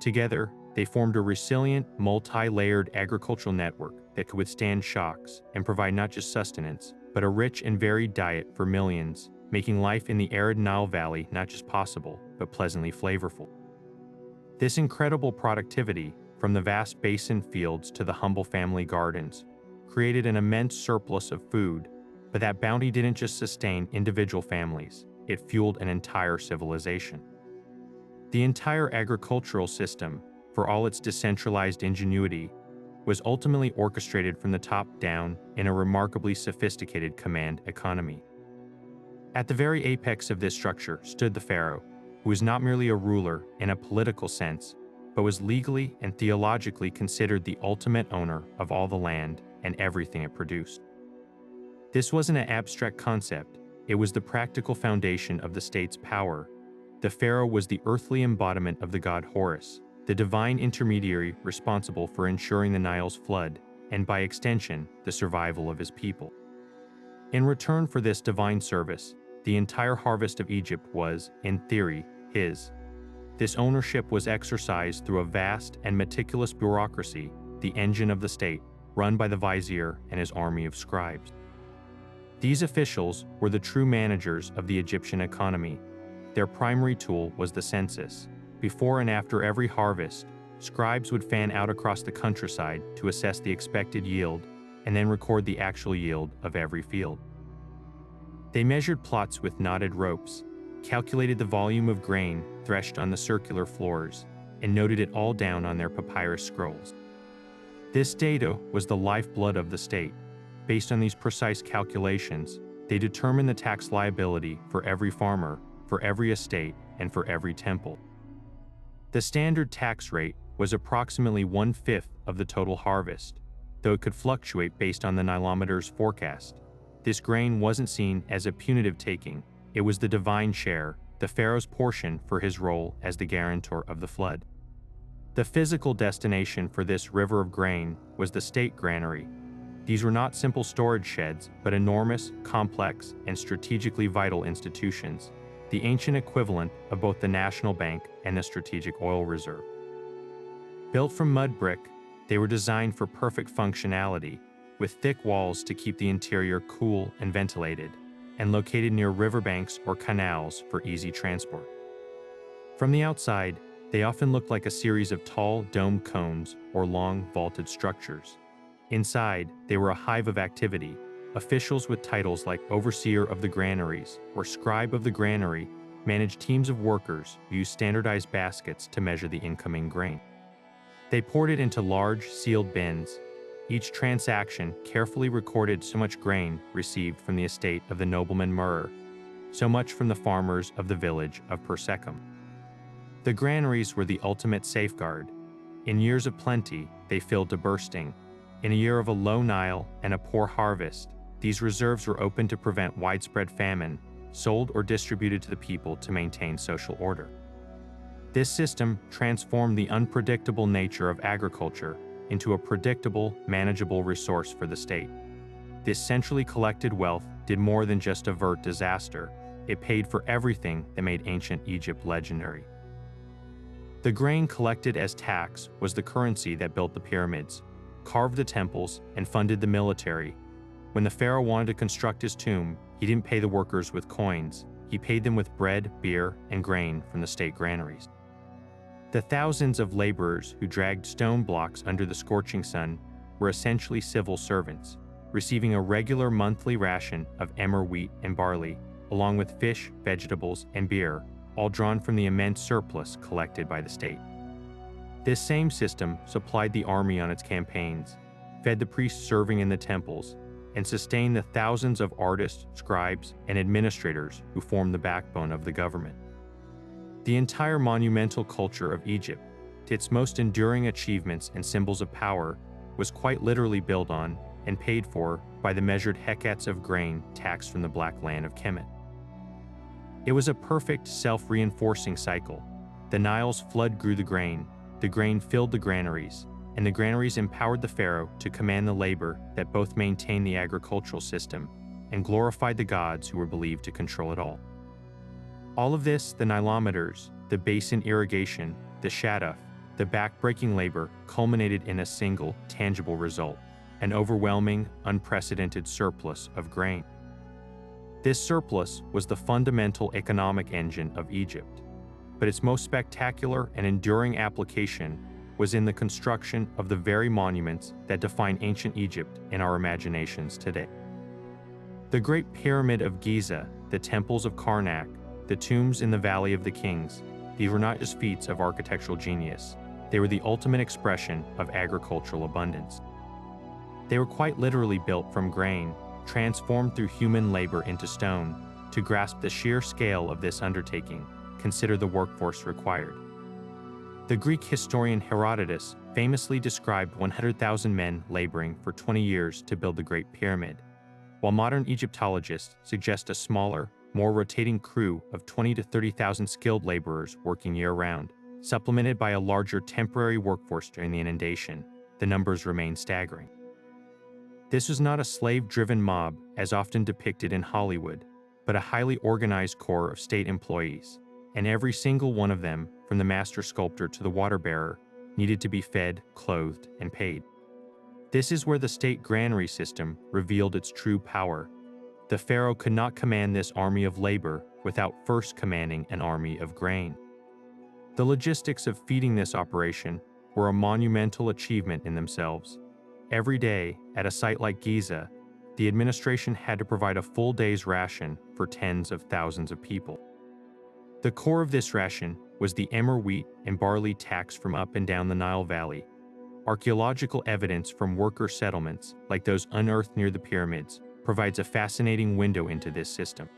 Together, they formed a resilient, multi-layered agricultural network that could withstand shocks and provide not just sustenance, but a rich and varied diet for millions, making life in the arid Nile Valley not just possible, but pleasantly flavorful. This incredible productivity, from the vast basin fields to the humble family gardens, created an immense surplus of food, but that bounty didn't just sustain individual families, it fueled an entire civilization. The entire agricultural system, for all its decentralized ingenuity, was ultimately orchestrated from the top down in a remarkably sophisticated command economy. At the very apex of this structure stood the pharaoh, who was not merely a ruler in a political sense, but was legally and theologically considered the ultimate owner of all the land and everything it produced. This wasn't an abstract concept, it was the practical foundation of the state's power. The pharaoh was the earthly embodiment of the god Horus, the divine intermediary responsible for ensuring the Nile's flood, and by extension, the survival of his people. In return for this divine service, the entire harvest of Egypt was, in theory, his. This ownership was exercised through a vast and meticulous bureaucracy, the engine of the state, run by the vizier and his army of scribes. These officials were the true managers of the Egyptian economy. Their primary tool was the census. Before and after every harvest, scribes would fan out across the countryside to assess the expected yield and then record the actual yield of every field. They measured plots with knotted ropes, calculated the volume of grain threshed on the circular floors, and noted it all down on their papyrus scrolls. This data was the lifeblood of the state. Based on these precise calculations, they determined the tax liability for every farmer, for every estate, and for every temple. The standard tax rate was approximately 1/5 of the total harvest, though it could fluctuate based on the Nilometers forecast. This grain wasn't seen as a punitive taking, it was the divine share, the pharaoh's portion for his role as the guarantor of the flood. The physical destination for this river of grain was the state granary. These were not simple storage sheds, but enormous, complex, and strategically vital institutions, the ancient equivalent of both the National Bank and the Strategic Oil Reserve. Built from mud brick, they were designed for perfect functionality, with thick walls to keep the interior cool and ventilated, and located near riverbanks or canals for easy transport. From the outside, they often looked like a series of tall, domed cones or long, vaulted structures. Inside, they were a hive of activity. Officials with titles like Overseer of the Granaries or Scribe of the Granary managed teams of workers who used standardized baskets to measure the incoming grain. They poured it into large, sealed bins. Each transaction carefully recorded so much grain received from the estate of the nobleman Murr. so much from the farmers of the village of Persecum. The granaries were the ultimate safeguard. In years of plenty, they filled to bursting. In a year of a low Nile and a poor harvest, these reserves were open to prevent widespread famine, sold or distributed to the people to maintain social order. This system transformed the unpredictable nature of agriculture into a predictable, manageable resource for the state. This centrally collected wealth did more than just avert disaster. It paid for everything that made ancient Egypt legendary. The grain collected as tax was the currency that built the pyramids, carved the temples, and funded the military. When the pharaoh wanted to construct his tomb, he didn't pay the workers with coins. He paid them with bread, beer, and grain from the state granaries. The thousands of laborers who dragged stone blocks under the scorching sun were essentially civil servants, receiving a regular monthly ration of emmer wheat and barley, along with fish, vegetables, and beer, all drawn from the immense surplus collected by the state. This same system supplied the army on its campaigns, fed the priests serving in the temples, and sustained the thousands of artists, scribes, and administrators who formed the backbone of the government. The entire monumental culture of Egypt, to its most enduring achievements and symbols of power, was quite literally built on and paid for by the measured hecats of grain taxed from the black land of Kemet. It was a perfect self-reinforcing cycle. The Nile's flood grew the grain filled the granaries, and the granaries empowered the pharaoh to command the labor that both maintained the agricultural system and glorified the gods who were believed to control it all. All of this, the Nilometers, the basin irrigation, the shaduf, the back-breaking labor, culminated in a single, tangible result: an overwhelming, unprecedented surplus of grain. This surplus was the fundamental economic engine of Egypt, but its most spectacular and enduring application was in the construction of the very monuments that define ancient Egypt in our imaginations today. The Great Pyramid of Giza, the temples of Karnak, the tombs in the Valley of the Kings, these were not just feats of architectural genius, they were the ultimate expression of agricultural abundance. They were quite literally built from grain, transformed through human labor into stone. To grasp the sheer scale of this undertaking, consider the workforce required. The Greek historian Herodotus famously described 100,000 men laboring for 20 years to build the Great Pyramid, while modern Egyptologists suggest a smaller, more rotating crew of 20 to 30,000 skilled laborers working year-round, supplemented by a larger temporary workforce during the inundation. The numbers remain staggering. This was not a slave-driven mob, as often depicted in Hollywood, but a highly organized corps of state employees, and every single one of them, from the master sculptor to the water bearer, needed to be fed, clothed, and paid. This is where the state granary system revealed its true power. The pharaoh could not command this army of labor without first commanding an army of grain. The logistics of feeding this operation were a monumental achievement in themselves. Every day, at a site like Giza, the administration had to provide a full day's ration for tens of thousands of people. The core of this ration was the emmer wheat and barley taxed from up and down the Nile Valley. Archaeological evidence from worker settlements, like those unearthed near the pyramids, provides a fascinating window into this system.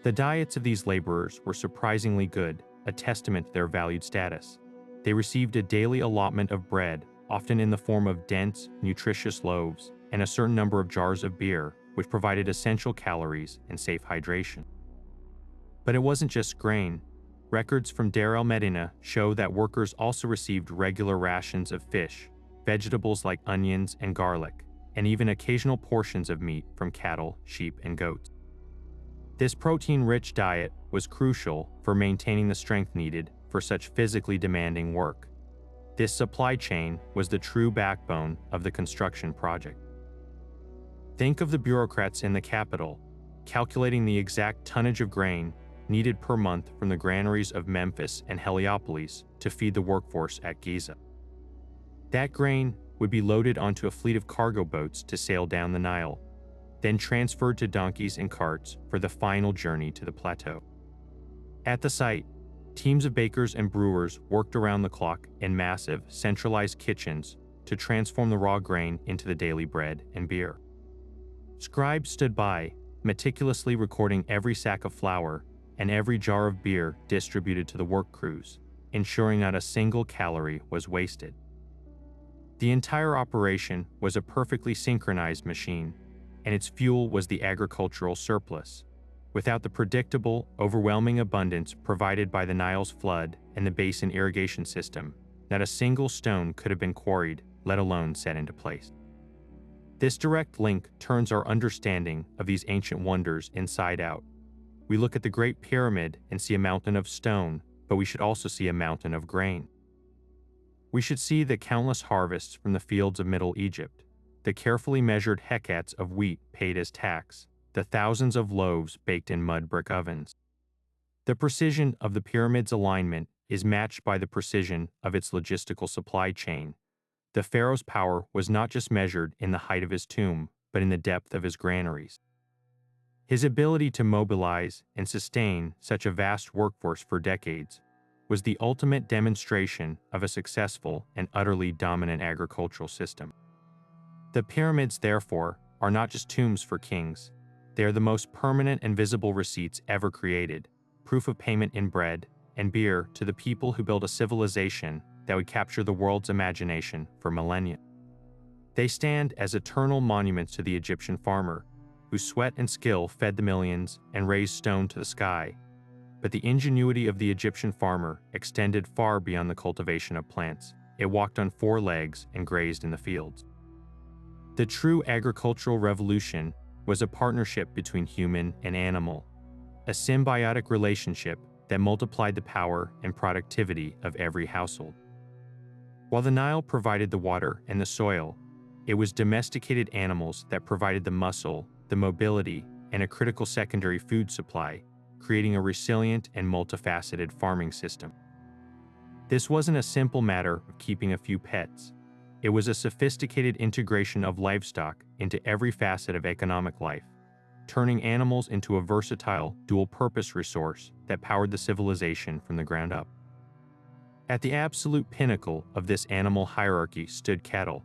The diets of these laborers were surprisingly good, a testament to their valued status. They received a daily allotment of bread, often in the form of dense, nutritious loaves, and a certain number of jars of beer, which provided essential calories and safe hydration. But it wasn't just grain. Records from Deir el-Medina show that workers also received regular rations of fish, vegetables like onions and garlic, and even occasional portions of meat from cattle, sheep, and goats. This protein-rich diet was crucial for maintaining the strength needed for such physically demanding work. This supply chain was the true backbone of the construction project. Think of the bureaucrats in the capital, calculating the exact tonnage of grain needed per month from the granaries of Memphis and Heliopolis to feed the workforce at Giza. That grain would be loaded onto a fleet of cargo boats to sail down the Nile, then transferred to donkeys and carts for the final journey to the plateau. At the site, teams of bakers and brewers worked around the clock in massive, centralized kitchens to transform the raw grain into the daily bread and beer. Scribes stood by, meticulously recording every sack of flour and every jar of beer distributed to the work crews, ensuring not a single calorie was wasted. The entire operation was a perfectly synchronized machine, and its fuel was the agricultural surplus. Without the predictable, overwhelming abundance provided by the Nile's flood and the basin irrigation system, not a single stone could have been quarried, let alone set into place. This direct link turns our understanding of these ancient wonders inside out. We look at the Great Pyramid and see a mountain of stone, but we should also see a mountain of grain. We should see the countless harvests from the fields of Middle Egypt, the carefully measured hectares of wheat paid as tax, the thousands of loaves baked in mud brick ovens. The precision of the pyramid's alignment is matched by the precision of its logistical supply chain. The pharaoh's power was not just measured in the height of his tomb, but in the depth of his granaries. His ability to mobilize and sustain such a vast workforce for decades was the ultimate demonstration of a successful and utterly dominant agricultural system. The pyramids, therefore, are not just tombs for kings. They are the most permanent and visible receipts ever created, proof of payment in bread and beer to the people who built a civilization that would capture the world's imagination for millennia. They stand as eternal monuments to the Egyptian farmer, whose sweat and skill fed the millions and raised stone to the sky. But the ingenuity of the Egyptian farmer extended far beyond the cultivation of plants. It walked on four legs and grazed in the fields. The true agricultural revolution was a partnership between human and animal, a symbiotic relationship that multiplied the power and productivity of every household. While the Nile provided the water and the soil, it was domesticated animals that provided the muscle, the mobility, and a critical secondary food supply, creating a resilient and multifaceted farming system. This wasn't a simple matter of keeping a few pets. It was a sophisticated integration of livestock into every facet of economic life, turning animals into a versatile, dual-purpose resource that powered the civilization from the ground up. At the absolute pinnacle of this animal hierarchy stood cattle.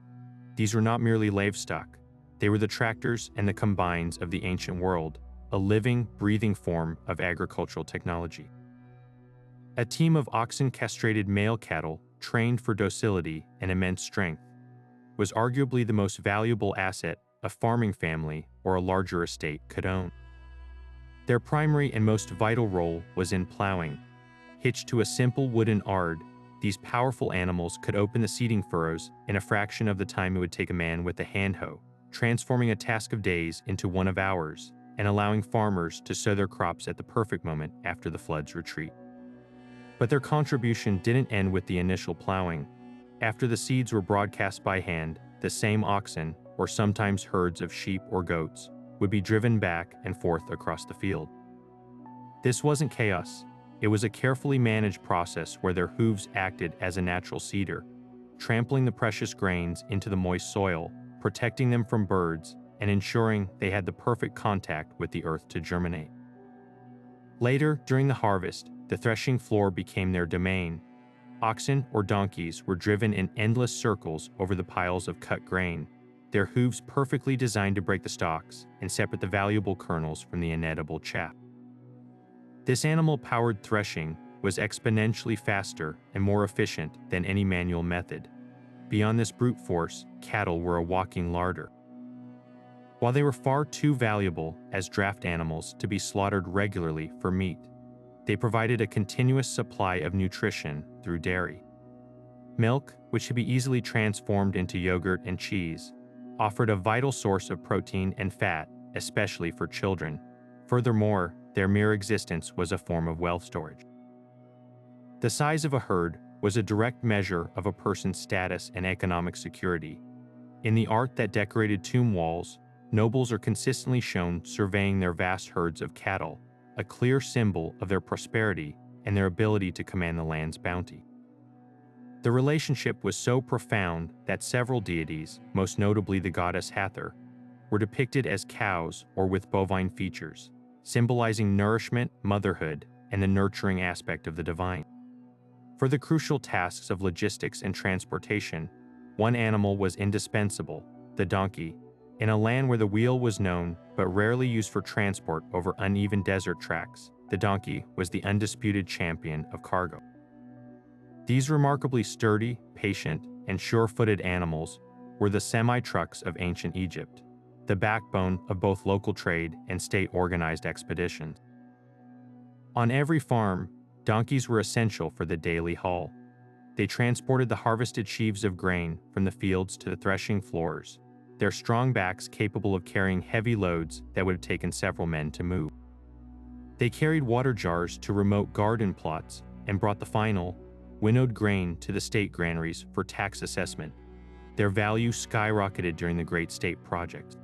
These were not merely livestock. They were the tractors and the combines of the ancient world, a living, breathing form of agricultural technology. A team of oxen-castrated male cattle, trained for docility and immense strength, was arguably the most valuable asset a farming family or a larger estate could own. Their primary and most vital role was in plowing. Hitched to a simple wooden ard, these powerful animals could open the seeding furrows in a fraction of the time it would take a man with a hand hoe, transforming a task of days into one of hours, and allowing farmers to sow their crops at the perfect moment after the flood's retreat. But their contribution didn't end with the initial plowing. After the seeds were broadcast by hand, the same oxen, or sometimes herds of sheep or goats, would be driven back and forth across the field. This wasn't chaos. It was a carefully managed process where their hooves acted as a natural seeder, trampling the precious grains into the moist soil, protecting them from birds, and ensuring they had the perfect contact with the earth to germinate. Later, during the harvest, the threshing floor became their domain. Oxen or donkeys were driven in endless circles over the piles of cut grain, their hooves perfectly designed to break the stalks and separate the valuable kernels from the inedible chaff. This animal-powered threshing was exponentially faster and more efficient than any manual method. Beyond this brute force, cattle were a walking larder. While they were far too valuable as draft animals to be slaughtered regularly for meat, they provided a continuous supply of nutrition through dairy. Milk, which could be easily transformed into yogurt and cheese, offered a vital source of protein and fat, especially for children. Furthermore, their mere existence was a form of wealth storage. The size of a herd was a direct measure of a person's status and economic security. In the art that decorated tomb walls, nobles are consistently shown surveying their vast herds of cattle, a clear symbol of their prosperity and their ability to command the land's bounty. The relationship was so profound that several deities, most notably the goddess Hathor, were depicted as cows or with bovine features, symbolizing nourishment, motherhood, and the nurturing aspect of the divine. For the crucial tasks of logistics and transportation, one animal was indispensable, the donkey, In a land where the wheel was known but rarely used for transport over uneven desert tracks, the donkey was the undisputed champion of cargo. These remarkably sturdy, patient, and sure-footed animals were the semi-trucks of ancient Egypt, the backbone of both local trade and state-organized expeditions. On every farm, donkeys were essential for the daily haul. They transported the harvested sheaves of grain from the fields to the threshing floors, their strong backs capable of carrying heavy loads that would have taken several men to move. They carried water jars to remote garden plots and brought the final, winnowed grain to the state granaries for tax assessment. Their value skyrocketed during the Great State Project.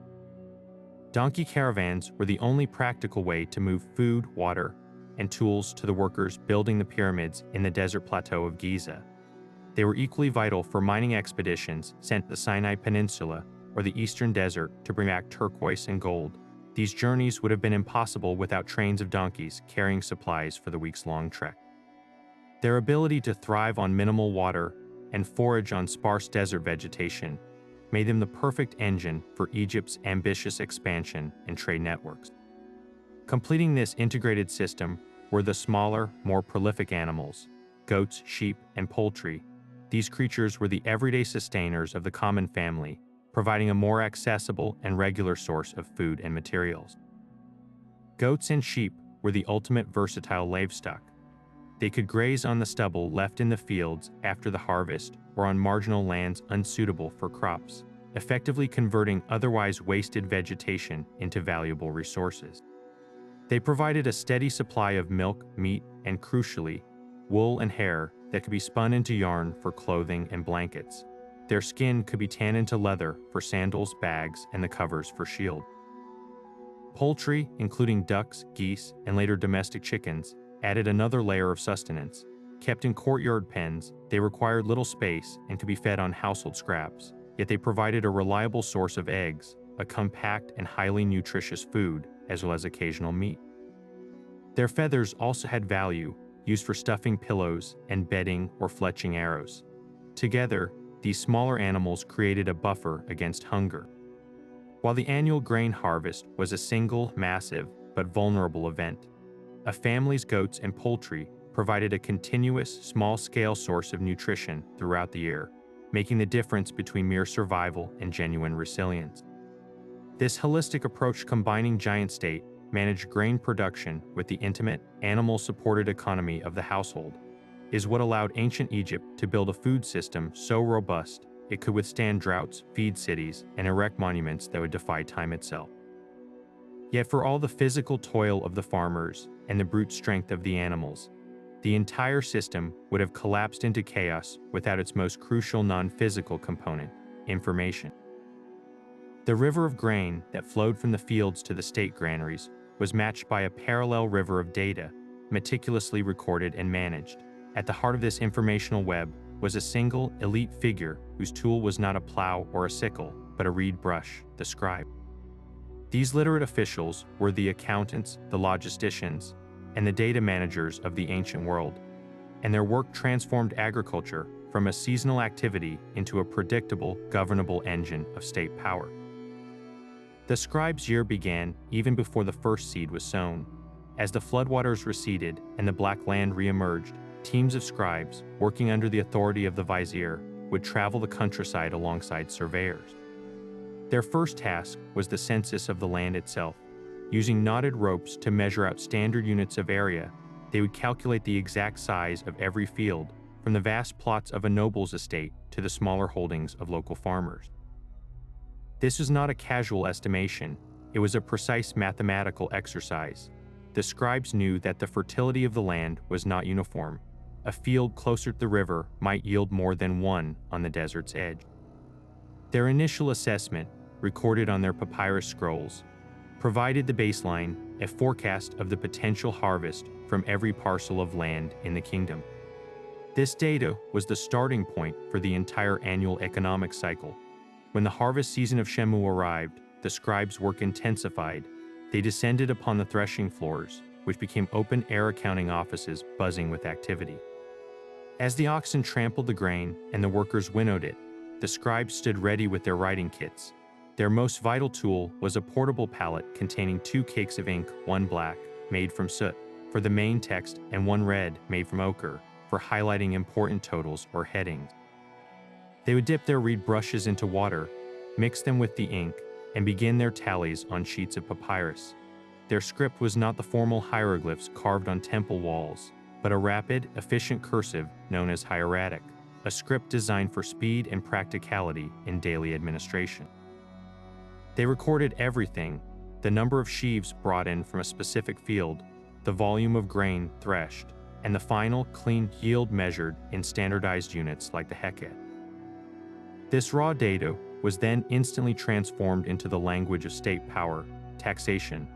Donkey caravans were the only practical way to move food, water, and tools to the workers building the pyramids in the desert plateau of Giza. They were equally vital for mining expeditions sent to the Sinai Peninsula or the Eastern Desert to bring back turquoise and gold. These journeys would have been impossible without trains of donkeys carrying supplies for the weeks-long trek. Their ability to thrive on minimal water and forage on sparse desert vegetation made them the perfect engine for Egypt's ambitious expansion and trade networks. Completing this integrated system were the smaller, more prolific animals, goats, sheep, and poultry. These creatures were the everyday sustainers of the common family, providing a more accessible and regular source of food and materials. Goats and sheep were the ultimate versatile livestock. They could graze on the stubble left in the fields after the harvest or on marginal lands unsuitable for crops, effectively converting otherwise wasted vegetation into valuable resources. They provided a steady supply of milk, meat, and crucially, wool and hair that could be spun into yarn for clothing and blankets. Their skin could be tanned into leather for sandals, bags, and the covers for shield. Poultry, including ducks, geese, and later domestic chickens, added another layer of sustenance. Kept in courtyard pens, they required little space and could be fed on household scraps, yet they provided a reliable source of eggs, a compact and highly nutritious food, as well as occasional meat. Their feathers also had value, used for stuffing pillows and bedding or fletching arrows. Together, these smaller animals created a buffer against hunger. While the annual grain harvest was a single, massive, but vulnerable event, a family's goats and poultry provided a continuous, small-scale source of nutrition throughout the year, making the difference between mere survival and genuine resilience. This holistic approach combining giant state, managed grain production with the intimate, animal-supported economy of the household is what allowed ancient Egypt to build a food system so robust it could withstand droughts, feed cities, and erect monuments that would defy time itself. Yet for all the physical toil of the farmers and the brute strength of the animals, the entire system would have collapsed into chaos without its most crucial non-physical component, information. The river of grain that flowed from the fields to the state granaries was matched by a parallel river of data, meticulously recorded and managed. At the heart of this informational web was a single, elite figure whose tool was not a plow or a sickle, but a reed brush, the scribe. These literate officials were the accountants, the logisticians, and the data managers of the ancient world, and their work transformed agriculture from a seasonal activity into a predictable, governable engine of state power. The scribe's year began even before the first seed was sown. As the floodwaters receded and the black land re-emerged, teams of scribes, working under the authority of the vizier, would travel the countryside alongside surveyors. Their first task was the census of the land itself. Using knotted ropes to measure out standard units of area, they would calculate the exact size of every field, from the vast plots of a noble's estate to the smaller holdings of local farmers. This was not a casual estimation, it was a precise mathematical exercise. The scribes knew that the fertility of the land was not uniform. A field closer to the river might yield more than one on the desert's edge. Their initial assessment, recorded on their papyrus scrolls, provided the baseline, a forecast of the potential harvest from every parcel of land in the kingdom. This data was the starting point for the entire annual economic cycle. When the harvest season of Shemu arrived, the scribes' work intensified. They descended upon the threshing floors, which became open-air accounting offices buzzing with activity. As the oxen trampled the grain and the workers winnowed it, the scribes stood ready with their writing kits. Their most vital tool was a portable palette containing 2 cakes of ink, one black, made from soot, for the main text, and one red, made from ochre, for highlighting important totals or headings. They would dip their reed brushes into water, mix them with the ink, and begin their tallies on sheets of papyrus. Their script was not the formal hieroglyphs carved on temple walls, but a rapid, efficient cursive known as hieratic, a script designed for speed and practicality in daily administration. They recorded everything: the number of sheaves brought in from a specific field, the volume of grain threshed, and the final, clean yield measured in standardized units like the hecade. This raw data was then instantly transformed into the language of state power, taxation.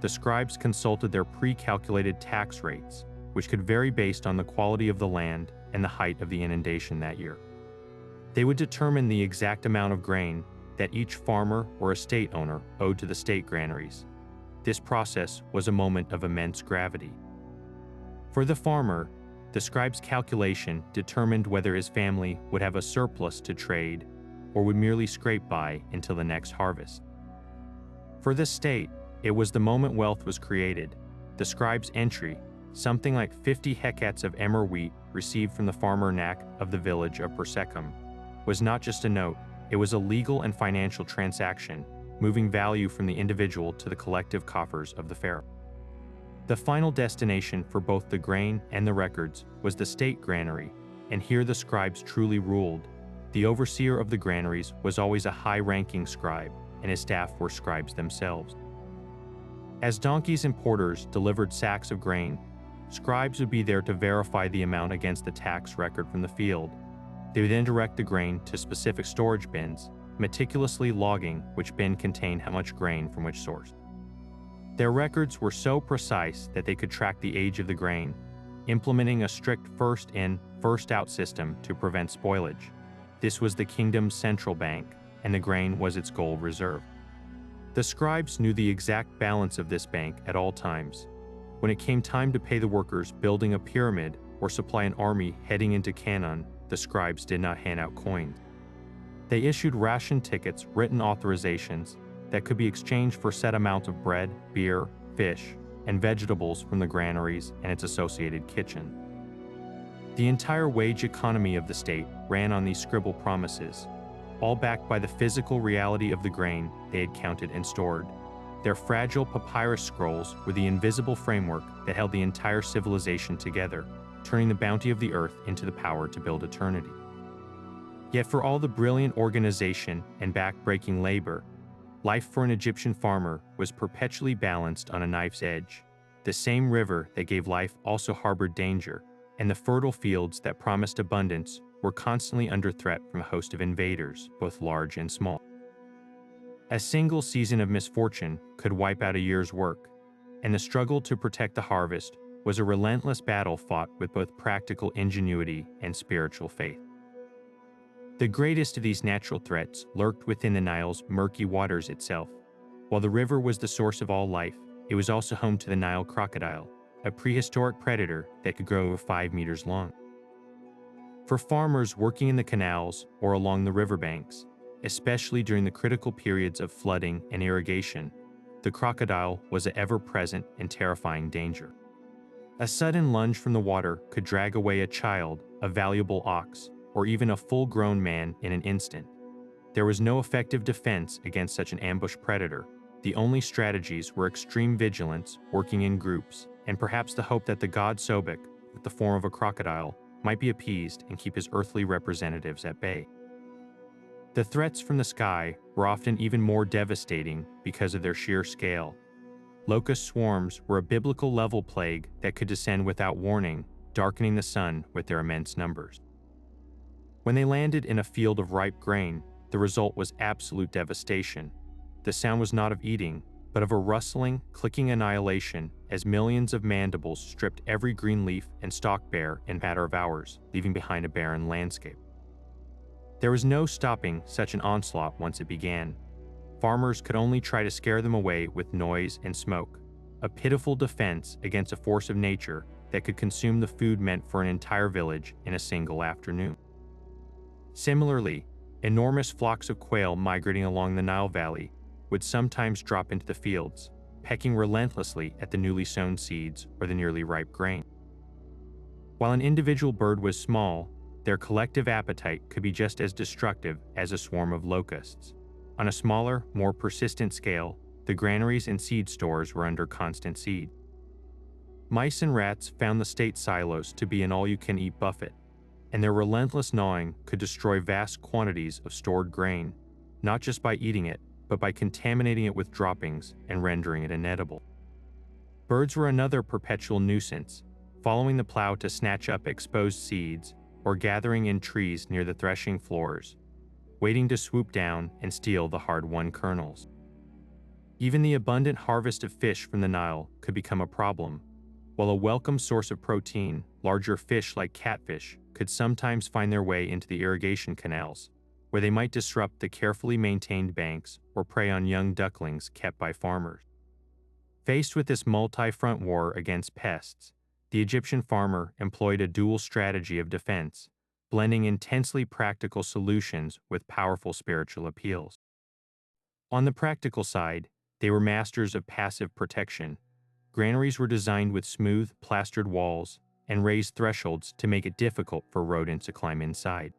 The scribes consulted their pre-calculated tax rates, which could vary based on the quality of the land and the height of the inundation that year. They would determine the exact amount of grain that each farmer or estate owner owed to the state granaries. This process was a moment of immense gravity. For the farmer, the scribe's calculation determined whether his family would have a surplus to trade or would merely scrape by until the next harvest. For the state, it was the moment wealth was created. The scribe's entry, something like 50 hecats of emmer wheat received from the farmer knack of the village of Persecum, was not just a note, it was a legal and financial transaction, moving value from the individual to the collective coffers of the pharaoh. The final destination for both the grain and the records was the state granary, and here the scribes truly ruled. The overseer of the granaries was always a high-ranking scribe, and his staff were scribes themselves. As donkeys and porters delivered sacks of grain, scribes would be there to verify the amount against the tax record from the field. They would then direct the grain to specific storage bins, meticulously logging which bin contained how much grain from which source. Their records were so precise that they could track the age of the grain, implementing a strict first-in, first-out system to prevent spoilage. This was the kingdom's central bank, and the grain was its gold reserve. The scribes knew the exact balance of this bank at all times. When it came time to pay the workers building a pyramid or supply an army heading into Canaan, the scribes did not hand out coins. They issued ration tickets, written authorizations, that could be exchanged for set amount of bread, beer, fish, and vegetables from the granaries and its associated kitchen. The entire wage economy of the state ran on these scribble promises, all backed by the physical reality of the grain they had counted and stored. Their fragile papyrus scrolls were the invisible framework that held the entire civilization together, turning the bounty of the earth into the power to build eternity. Yet for all the brilliant organization and back-breaking labor, life for an Egyptian farmer was perpetually balanced on a knife's edge. The same river that gave life also harbored danger, and the fertile fields that promised abundance were constantly under threat from a host of invaders, both large and small. A single season of misfortune could wipe out a year's work, and the struggle to protect the harvest was a relentless battle fought with both practical ingenuity and spiritual faith. The greatest of these natural threats lurked within the Nile's murky waters itself. While the river was the source of all life, it was also home to the Nile crocodile, a prehistoric predator that could grow over 5 meters long. For farmers working in the canals or along the riverbanks, especially during the critical periods of flooding and irrigation, the crocodile was an ever-present and terrifying danger. A sudden lunge from the water could drag away a child, a valuable ox, or even a full-grown man in an instant. There was no effective defense against such an ambush predator. The only strategies were extreme vigilance, working in groups, and perhaps the hope that the god Sobek, with the form of a crocodile, might be appeased and keep his earthly representatives at bay. The threats from the sky were often even more devastating because of their sheer scale. Locust swarms were a biblical level plague that could descend without warning, darkening the sun with their immense numbers. When they landed in a field of ripe grain, the result was absolute devastation. The sound was not of eating, but of a rustling, clicking annihilation as millions of mandibles stripped every green leaf and stalk bare in a matter of hours, leaving behind a barren landscape. There was no stopping such an onslaught once it began. Farmers could only try to scare them away with noise and smoke, a pitiful defense against a force of nature that could consume the food meant for an entire village in a single afternoon. Similarly, Enormous flocks of quail migrating along the Nile Valley would sometimes drop into the fields, pecking relentlessly at the newly sown seeds or the nearly ripe grain. While an individual bird was small, their collective appetite could be just as destructive as a swarm of locusts. On a smaller, more persistent scale, the granaries and seed stores were under constant siege. Mice and rats found the state silos to be an all-you-can-eat buffet, and their relentless gnawing could destroy vast quantities of stored grain, not just by eating it, but by contaminating it with droppings and rendering it inedible. Birds were another perpetual nuisance, following the plow to snatch up exposed seeds or gathering in trees near the threshing floors, waiting to swoop down and steal the hard-won kernels. Even the abundant harvest of fish from the Nile could become a problem. While a welcome source of protein, larger fish like catfish could sometimes find their way into the irrigation canals, where they might disrupt the carefully maintained banks or prey on young ducklings kept by farmers. Faced with this multi-front war against pests, the Egyptian farmer employed a dual strategy of defense, blending intensely practical solutions with powerful spiritual appeals. On the practical side, they were masters of passive protection. Granaries were designed with smooth, plastered walls and raised thresholds to make it difficult for rodents to climb inside.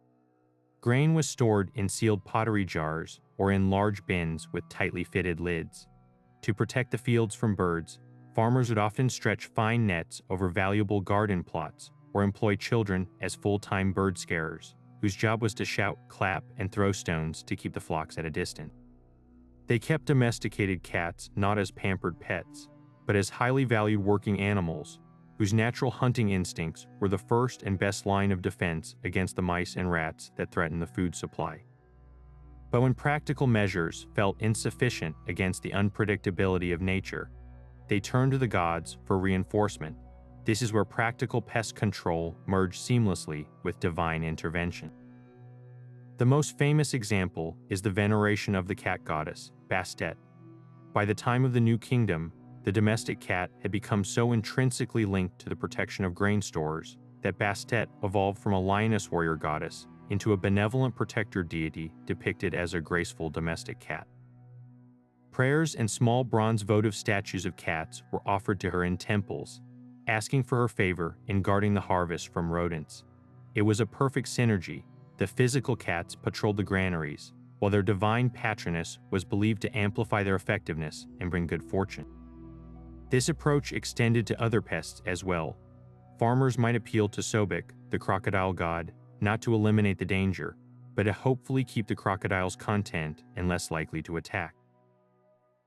Grain was stored in sealed pottery jars or in large bins with tightly fitted lids. To protect the fields from birds, farmers would often stretch fine nets over valuable garden plots or employ children as full-time bird scarers, whose job was to shout, clap, and throw stones to keep the flocks at a distance. They kept domesticated cats not as pampered pets, but as highly valued working animals, whose natural hunting instincts were the first and best line of defense against the mice and rats that threatened the food supply. But when practical measures felt insufficient against the unpredictability of nature, they turned to the gods for reinforcement. This is where practical pest control merged seamlessly with divine intervention. The most famous example is the veneration of the cat goddess, Bastet. By the time of the New Kingdom, the domestic cat had become so intrinsically linked to the protection of grain stores that Bastet evolved from a lioness warrior goddess into a benevolent protector deity depicted as a graceful domestic cat. Prayers and small bronze votive statues of cats were offered to her in temples, asking for her favor in guarding the harvest from rodents. It was a perfect synergy. The physical cats patrolled the granaries, while their divine patroness was believed to amplify their effectiveness and bring good fortune. This approach extended to other pests as well. Farmers might appeal to Sobek, the crocodile god, not to eliminate the danger, but to hopefully keep the crocodiles content and less likely to attack.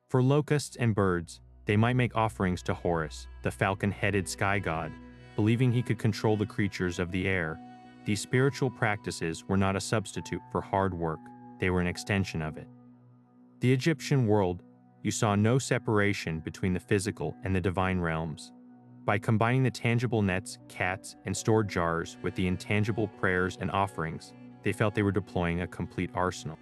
For locusts and birds, they might make offerings to Horus, the falcon-headed sky god, believing he could control the creatures of the air. These spiritual practices were not a substitute for hard work, they were an extension of it. The Egyptian world, you saw no separation between the physical and the divine realms. By combining the tangible nets, cats, and stored jars with the intangible prayers and offerings, they felt they were deploying a complete arsenal.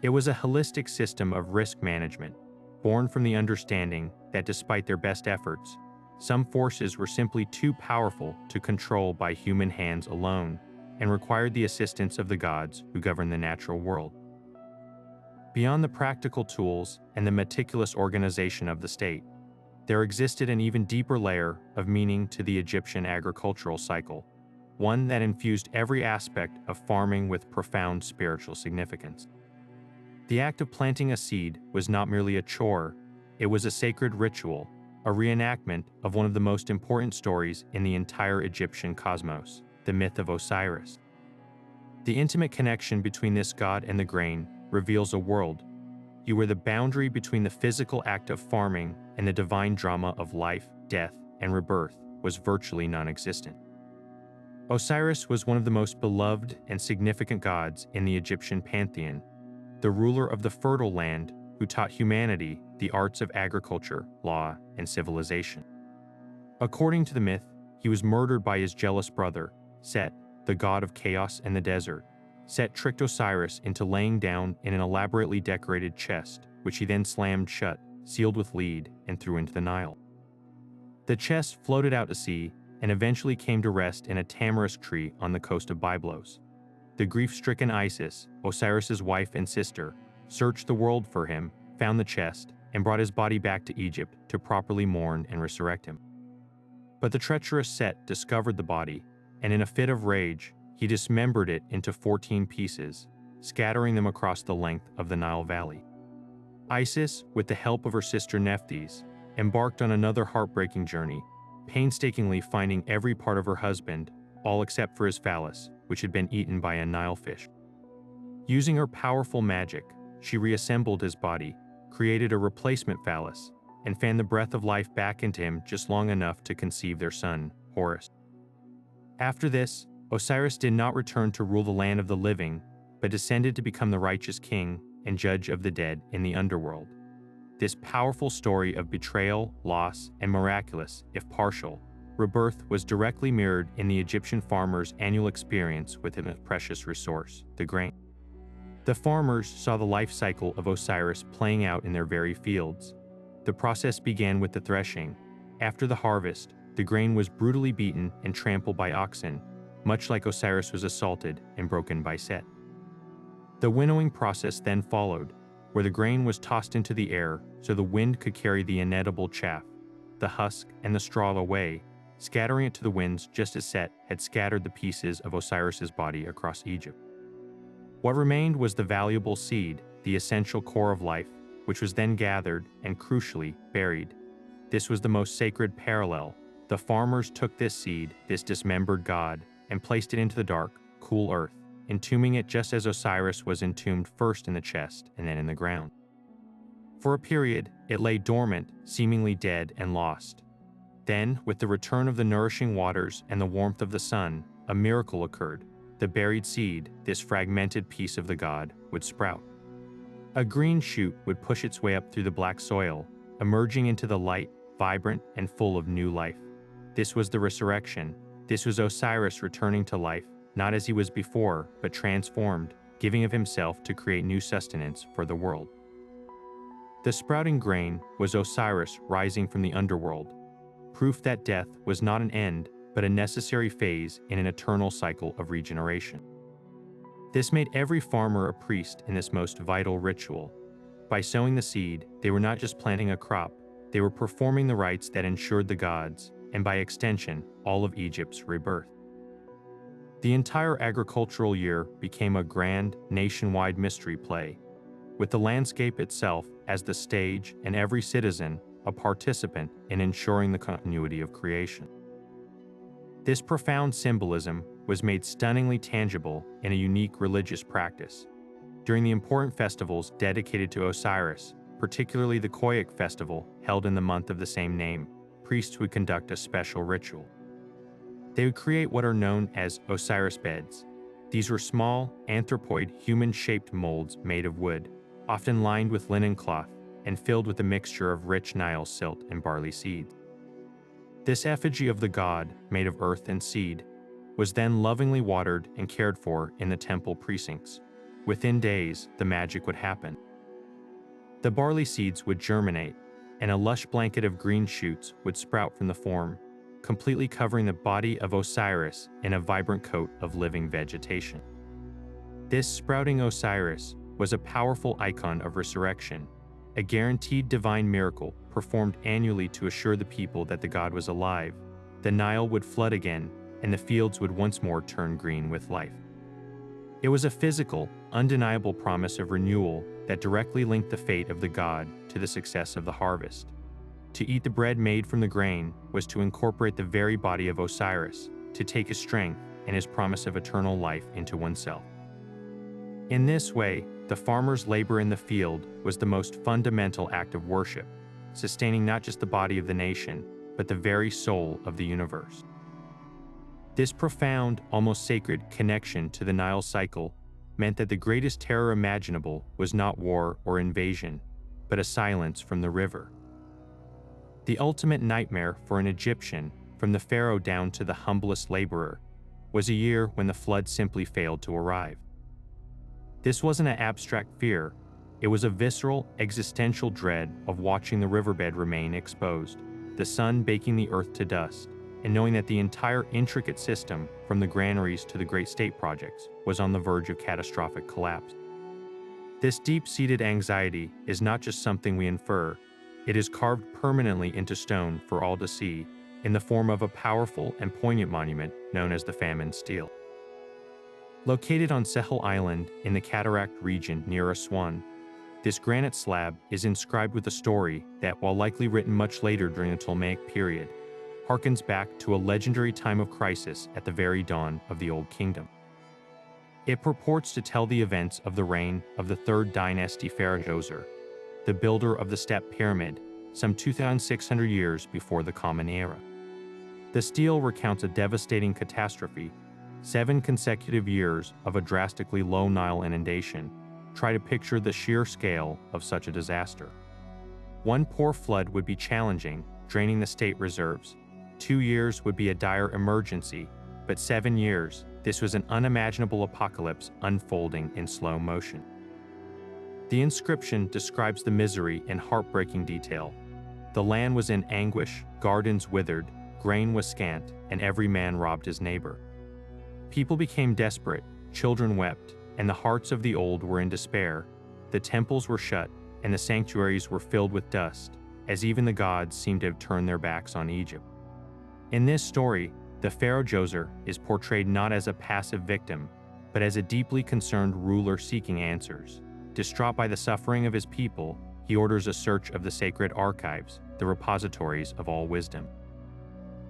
It was a holistic system of risk management, born from the understanding that despite their best efforts, some forces were simply too powerful to control by human hands alone and required the assistance of the gods who govern the natural world. Beyond the practical tools and the meticulous organization of the state, there existed an even deeper layer of meaning to the Egyptian agricultural cycle, one that infused every aspect of farming with profound spiritual significance. The act of planting a seed was not merely a chore, it was a sacred ritual, a reenactment of one of the most important stories in the entire Egyptian cosmos, the myth of Osiris. The intimate connection between this god and the grain reveals a world where the boundary between the physical act of farming and the divine drama of life, death, and rebirth was virtually non-existent. Osiris was one of the most beloved and significant gods in the Egyptian pantheon, the ruler of the fertile land who taught humanity the arts of agriculture, law, and civilization. According to the myth, he was murdered by his jealous brother, Set, the god of chaos and the desert. Set tricked Osiris into laying down in an elaborately decorated chest, which he then slammed shut, sealed with lead, and threw into the Nile. The chest floated out to sea and eventually came to rest in a tamarisk tree on the coast of Byblos. the grief-stricken Isis, Osiris's wife and sister, searched the world for him, found the chest, and brought his body back to Egypt to properly mourn and resurrect him. But the treacherous Set discovered the body, and in a fit of rage, he dismembered it into 14 pieces, scattering them across the length of the Nile Valley. Isis, with the help of her sister Nephthys, embarked on another heartbreaking journey, painstakingly finding every part of her husband, all except for his phallus, which had been eaten by a Nile fish. Using her powerful magic, she reassembled his body, created a replacement phallus, and fanned the breath of life back into him just long enough to conceive their son, Horus. After this, Osiris did not return to rule the land of the living, but descended to become the righteous king and judge of the dead in the underworld. This powerful story of betrayal, loss, and miraculous, if partial, rebirth was directly mirrored in the Egyptian farmers' annual experience with a precious resource, the grain. The farmers saw the life cycle of Osiris playing out in their very fields. The process began with the threshing. After the harvest, the grain was brutally beaten and trampled by oxen, much like Osiris was assaulted and broken by Set. The winnowing process then followed, where the grain was tossed into the air so the wind could carry the inedible chaff, the husk, and the straw away, scattering it to the winds just as Set had scattered the pieces of Osiris's body across Egypt. What remained was the valuable seed, the essential core of life, which was then gathered and, crucially, buried. This was the most sacred parallel. The farmers took this seed, this dismembered god, and placed it into the dark, cool earth, entombing it just as Osiris was entombed first in the chest and then in the ground. For a period, it lay dormant, seemingly dead and lost. Then, with the return of the nourishing waters and the warmth of the sun, a miracle occurred. The buried seed, this fragmented piece of the god, would sprout. A green shoot would push its way up through the black soil, emerging into the light, vibrant, and full of new life. This was the resurrection. This was Osiris returning to life, not as he was before, but transformed, giving of himself to create new sustenance for the world. The sprouting grain was Osiris rising from the underworld, proof that death was not an end, but a necessary phase in an eternal cycle of regeneration. This made every farmer a priest in this most vital ritual. By sowing the seed, they were not just planting a crop, they were performing the rites that ensured the gods, and by extension, all of Egypt's rebirth. The entire agricultural year became a grand, nationwide mystery play, with the landscape itself as the stage and every citizen a participant in ensuring the continuity of creation. This profound symbolism was made stunningly tangible in a unique religious practice. During the important festivals dedicated to Osiris, particularly the Koyuk festival held in the month of the same name, priests would conduct a special ritual. They would create what are known as Osiris beds. These were small, anthropoid, human-shaped molds made of wood, often lined with linen cloth and filled with a mixture of rich Nile silt and barley seeds. This effigy of the god, made of earth and seed, was then lovingly watered and cared for in the temple precincts. Within days, the magic would happen. The barley seeds would germinate, and a lush blanket of green shoots would sprout from the form, completely covering the body of Osiris in a vibrant coat of living vegetation. This sprouting Osiris was a powerful icon of resurrection, a guaranteed divine miracle performed annually to assure the people that the god was alive. The Nile would flood again, and the fields would once more turn green with life. It was a physical, undeniable promise of renewal that directly linked the fate of the god to the success of the harvest. To eat the bread made from the grain was to incorporate the very body of Osiris, to take his strength and his promise of eternal life into oneself. In this way, the farmer's labor in the field was the most fundamental act of worship, sustaining not just the body of the nation, but the very soul of the universe. This profound, almost sacred connection to the Nile cycle meant that the greatest terror imaginable was not war or invasion, but a silence from the river. The ultimate nightmare for an Egyptian, from the pharaoh down to the humblest laborer, was a year when the flood simply failed to arrive. This wasn't an abstract fear, it was a visceral, existential dread of watching the riverbed remain exposed, the sun baking the earth to dust, and knowing that the entire intricate system, from the granaries to the great state projects, was on the verge of catastrophic collapse. This deep-seated anxiety is not just something we infer, it is carved permanently into stone for all to see in the form of a powerful and poignant monument known as the Famine Stele. Located on Sehel Island in the Cataract region near Aswan, this granite slab is inscribed with a story that, while likely written much later during the Ptolemaic period, harkens back to a legendary time of crisis at the very dawn of the Old Kingdom. It purports to tell the events of the reign of the third dynasty Pharaoh Djoser, the builder of the Step Pyramid, some 2,600 years before the Common Era. The stele recounts a devastating catastrophe, 7 consecutive years of a drastically low Nile inundation. Try to picture the sheer scale of such a disaster. One poor flood would be challenging, draining the state reserves. 2 years would be a dire emergency, but 7 years, this was an unimaginable apocalypse unfolding in slow motion. The inscription describes the misery in heartbreaking detail. The land was in anguish, gardens withered, grain was scant, and every man robbed his neighbor. People became desperate, children wept, and the hearts of the old were in despair. The temples were shut, and the sanctuaries were filled with dust, as even the gods seemed to have turned their backs on Egypt. In this story, the Pharaoh Djoser is portrayed not as a passive victim, but as a deeply concerned ruler seeking answers. Distraught by the suffering of his people, he orders a search of the sacred archives, the repositories of all wisdom.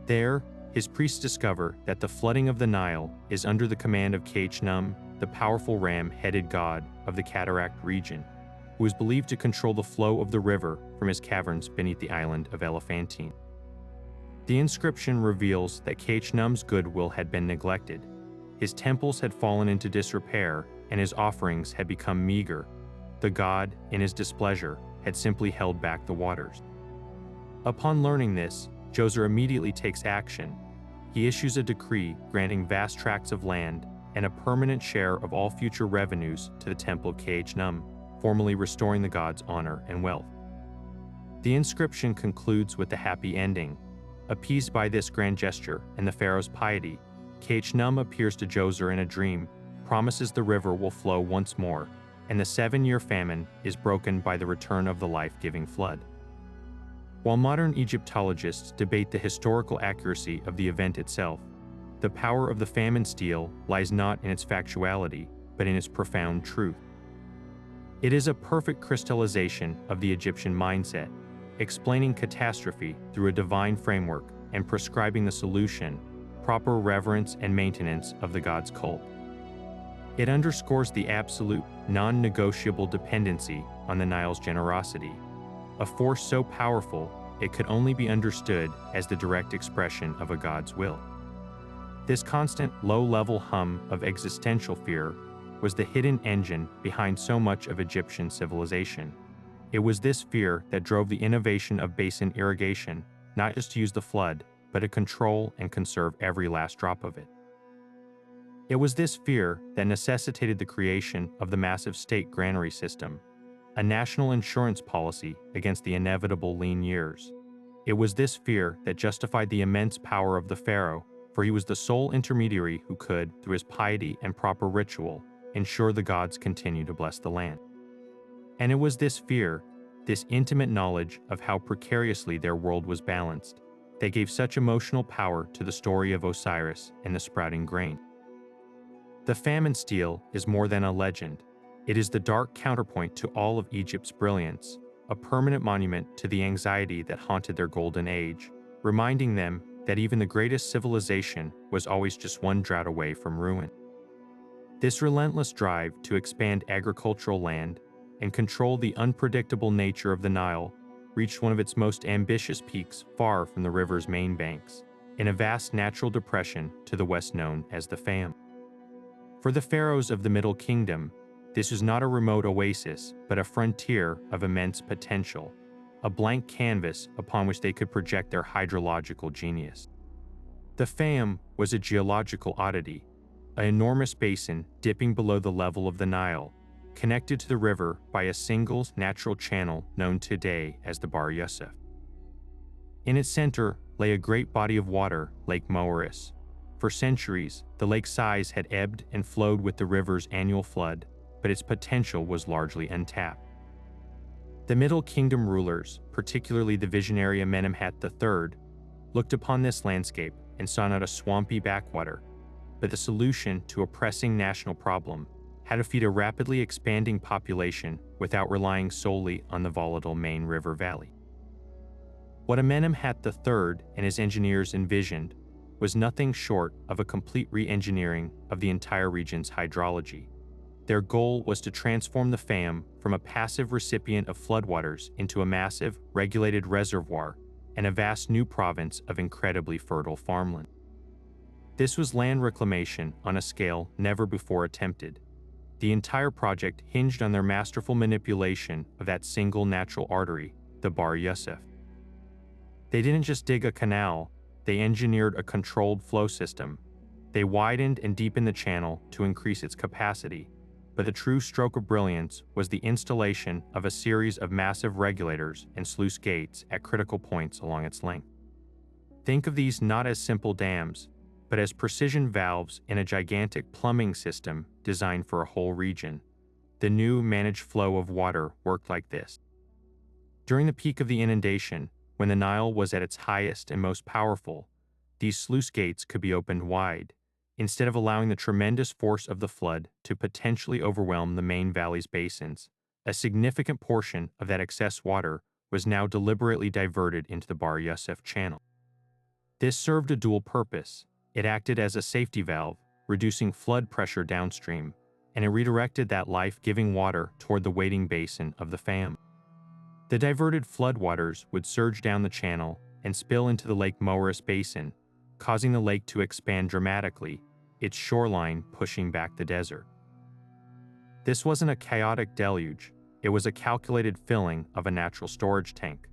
There, his priests discover that the flooding of the Nile is under the command of Khnum, the powerful ram-headed god of the Cataract region, who is believed to control the flow of the river from his caverns beneath the island of Elephantine. The inscription reveals that Khnum's goodwill had been neglected. His temples had fallen into disrepair, and his offerings had become meager. The god, in his displeasure, had simply held back the waters. Upon learning this, Djoser immediately takes action. He issues a decree granting vast tracts of land and a permanent share of all future revenues to the temple of Khnum, formally restoring the god's honor and wealth. The inscription concludes with a happy ending. Appeased by this grand gesture and the pharaoh's piety, Khnum appears to Djoser in a dream, promises the river will flow once more, and the 7-year famine is broken by the return of the life-giving flood. While modern Egyptologists debate the historical accuracy of the event itself, the power of the famine stele lies not in its factuality, but in its profound truth. It is a perfect crystallization of the Egyptian mindset, explaining catastrophe through a divine framework and prescribing the solution, proper reverence and maintenance of the god's cult. It underscores the absolute, non-negotiable dependency on the Nile's generosity, a force so powerful it could only be understood as the direct expression of a god's will. This constant, low-level hum of existential fear was the hidden engine behind so much of Egyptian civilization. It was this fear that drove the innovation of basin irrigation, not just to use the flood, but to control and conserve every last drop of it. It was this fear that necessitated the creation of the massive state granary system, a national insurance policy against the inevitable lean years. It was this fear that justified the immense power of the pharaoh, for he was the sole intermediary who could, through his piety and proper ritual, ensure the gods continue to bless the land. And it was this fear, this intimate knowledge of how precariously their world was balanced, that gave such emotional power to the story of Osiris and the sprouting grain. The famine stele is more than a legend. It is the dark counterpoint to all of Egypt's brilliance, a permanent monument to the anxiety that haunted their golden age, reminding them that even the greatest civilization was always just one drought away from ruin. This relentless drive to expand agricultural land and control the unpredictable nature of the Nile reached one of its most ambitious peaks far from the river's main banks, in a vast natural depression to the west known as the Fam. For the pharaohs of the Middle Kingdom, this was not a remote oasis, but a frontier of immense potential, a blank canvas upon which they could project their hydrological genius. The Fam was a geological oddity, an enormous basin dipping below the level of the Nile, connected to the river by a single natural channel known today as the Bahr Yusuf. In its center lay a great body of water, Lake Moeris. For centuries, the lake's size had ebbed and flowed with the river's annual flood, but its potential was largely untapped. The Middle Kingdom rulers, particularly the visionary Amenemhat III, looked upon this landscape and saw not a swampy backwater, but the solution to a pressing national problem: how to feed a rapidly expanding population without relying solely on the volatile main river valley. What Amenemhat III and his engineers envisioned was nothing short of a complete re-engineering of the entire region's hydrology. Their goal was to transform the Fam from a passive recipient of floodwaters into a massive, regulated reservoir and a vast new province of incredibly fertile farmland. This was land reclamation on a scale never before attempted. The entire project hinged on their masterful manipulation of that single natural artery, the Bahr Yusuf. They didn't just dig a canal, they engineered a controlled flow system. They widened and deepened the channel to increase its capacity, but the true stroke of brilliance was the installation of a series of massive regulators and sluice gates at critical points along its length. Think of these not as simple dams, but as precision valves in a gigantic plumbing system designed for a whole region. The new managed flow of water worked like this. During the peak of the inundation, when the Nile was at its highest and most powerful, these sluice gates could be opened wide, instead of allowing the tremendous force of the flood to potentially overwhelm the main valley's basins. A significant portion of that excess water was now deliberately diverted into the Bahr Yusuf channel. This served a dual purpose. It acted as a safety valve, reducing flood pressure downstream, and it redirected that life-giving water toward the waiting basin of the Fam. The diverted floodwaters would surge down the channel and spill into the Lake Moeris basin, causing the lake to expand dramatically, its shoreline pushing back the desert. This wasn't a chaotic deluge, it was a calculated filling of a natural storage tank.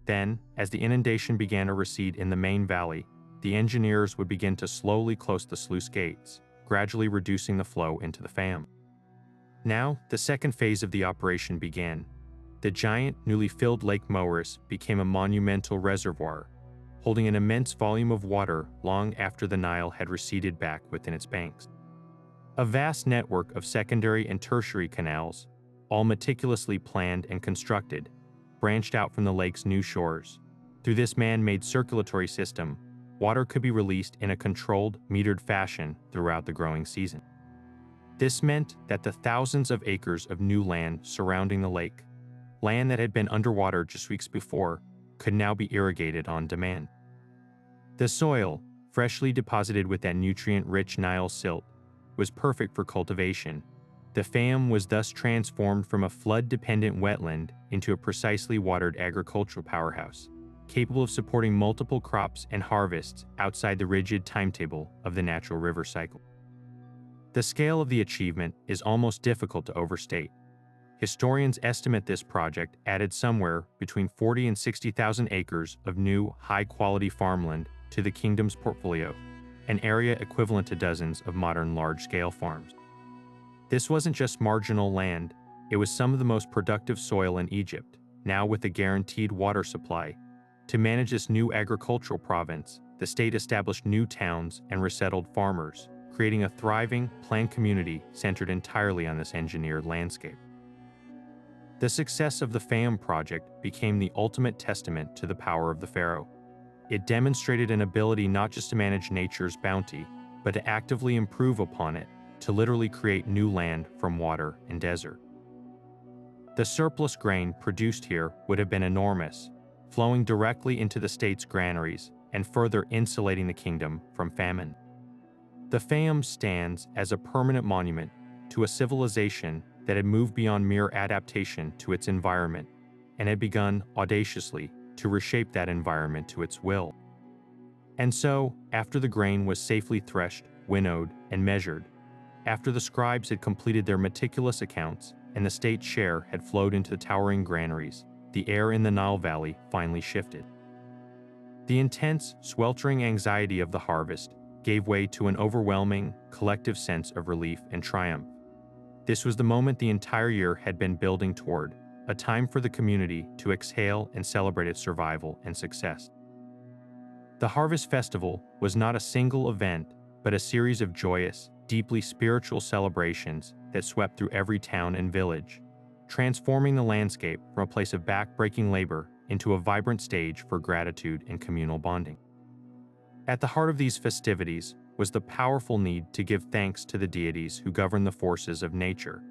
Then, as the inundation began to recede in the main valley, the engineers would begin to slowly close the sluice gates, gradually reducing the flow into the Fam. Now, the second phase of the operation began. The giant, newly filled Lake Moeris became a monumental reservoir, holding an immense volume of water long after the Nile had receded back within its banks. A vast network of secondary and tertiary canals, all meticulously planned and constructed, branched out from the lake's new shores. Through this man-made circulatory system, water could be released in a controlled, metered fashion throughout the growing season. This meant that the thousands of acres of new land surrounding the lake, land that had been underwater just weeks before, could now be irrigated on demand. The soil, freshly deposited with that nutrient-rich Nile silt, was perfect for cultivation. The Fam was thus transformed from a flood-dependent wetland into a precisely watered agricultural powerhouse, capable of supporting multiple crops and harvests outside the rigid timetable of the natural river cycle. The scale of the achievement is almost difficult to overstate. Historians estimate this project added somewhere between 40 and 60,000 acres of new, high-quality farmland to the kingdom's portfolio, an area equivalent to dozens of modern large-scale farms. This wasn't just marginal land, it was some of the most productive soil in Egypt, now with a guaranteed water supply. To manage this new agricultural province, the state established new towns and resettled farmers, creating a thriving, planned community centered entirely on this engineered landscape. The success of the Fam project became the ultimate testament to the power of the Pharaoh. It demonstrated an ability not just to manage nature's bounty, but to actively improve upon it, to literally create new land from water and desert. The surplus grain produced here would have been enormous, flowing directly into the state's granaries and further insulating the kingdom from famine. The Fam stands as a permanent monument to a civilization that had moved beyond mere adaptation to its environment and had begun audaciously to reshape that environment to its will. And so, after the grain was safely threshed, winnowed, and measured, after the scribes had completed their meticulous accounts and the state's share had flowed into the towering granaries, the air in the Nile Valley finally shifted. The intense, sweltering anxiety of the harvest gave way to an overwhelming, collective sense of relief and triumph. This was the moment the entire year had been building toward, a time for the community to exhale and celebrate its survival and success. The harvest festival was not a single event, but a series of joyous, deeply spiritual celebrations that swept through every town and village, transforming the landscape from a place of back-breaking labor into a vibrant stage for gratitude and communal bonding. At the heart of these festivities was the powerful need to give thanks to the deities who govern the forces of nature.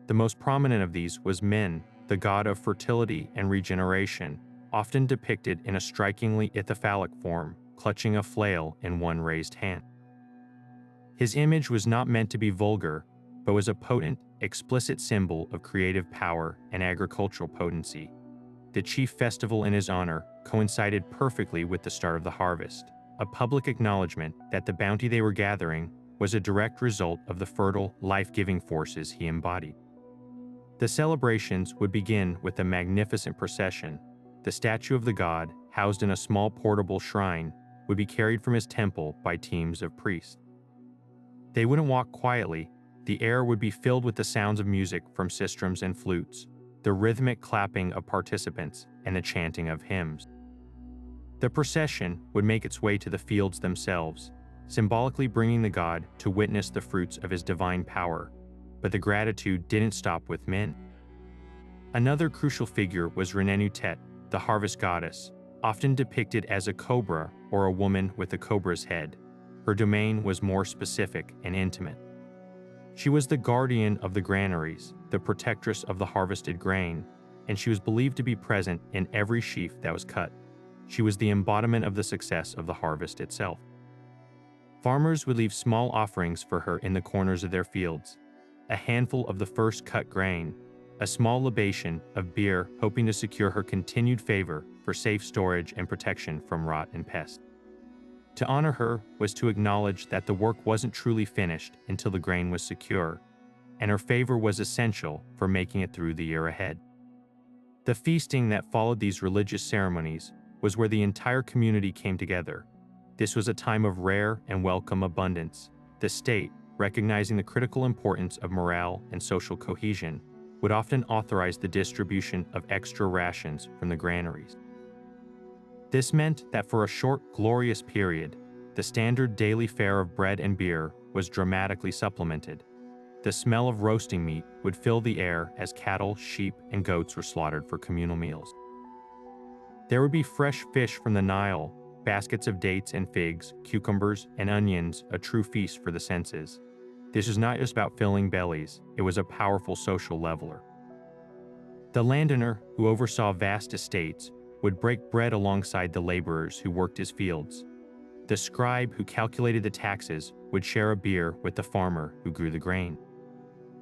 The most prominent of these was Min, the god of fertility and regeneration, often depicted in a strikingly ithyphallic form, clutching a flail in one raised hand. His image was not meant to be vulgar, but was a potent, explicit symbol of creative power and agricultural potency. The chief festival in his honor coincided perfectly with the start of the harvest, a public acknowledgement that the bounty they were gathering was a direct result of the fertile, life-giving forces he embodied. The celebrations would begin with a magnificent procession. The statue of the god, housed in a small portable shrine, would be carried from his temple by teams of priests. They wouldn't walk quietly. The air would be filled with the sounds of music from sistrums and flutes, the rhythmic clapping of participants, and the chanting of hymns. The procession would make its way to the fields themselves, symbolically bringing the god to witness the fruits of his divine power. But the gratitude didn't stop with Min. Another crucial figure was Renenutet, the harvest goddess, often depicted as a cobra or a woman with a cobra's head. Her domain was more specific and intimate. She was the guardian of the granaries, the protectress of the harvested grain, and she was believed to be present in every sheaf that was cut. She was the embodiment of the success of the harvest itself. Farmers would leave small offerings for her in the corners of their fields, a handful of the first cut grain, a small libation of beer, hoping to secure her continued favor for safe storage and protection from rot and pest. To honor her was to acknowledge that the work wasn't truly finished until the grain was secure, and her favor was essential for making it through the year ahead. The feasting that followed these religious ceremonies was where the entire community came together. This was a time of rare and welcome abundance. The state, recognizing the critical importance of morale and social cohesion, would often authorize the distribution of extra rations from the granaries. This meant that for a short, glorious period, the standard daily fare of bread and beer was dramatically supplemented. The smell of roasting meat would fill the air as cattle, sheep, and goats were slaughtered for communal meals. There would be fresh fish from the Nile, baskets of dates and figs, cucumbers, and onions, a true feast for the senses. This was not just about filling bellies, it was a powerful social leveler. The landowner, who oversaw vast estates, would break bread alongside the laborers who worked his fields. The scribe who calculated the taxes would share a beer with the farmer who grew the grain.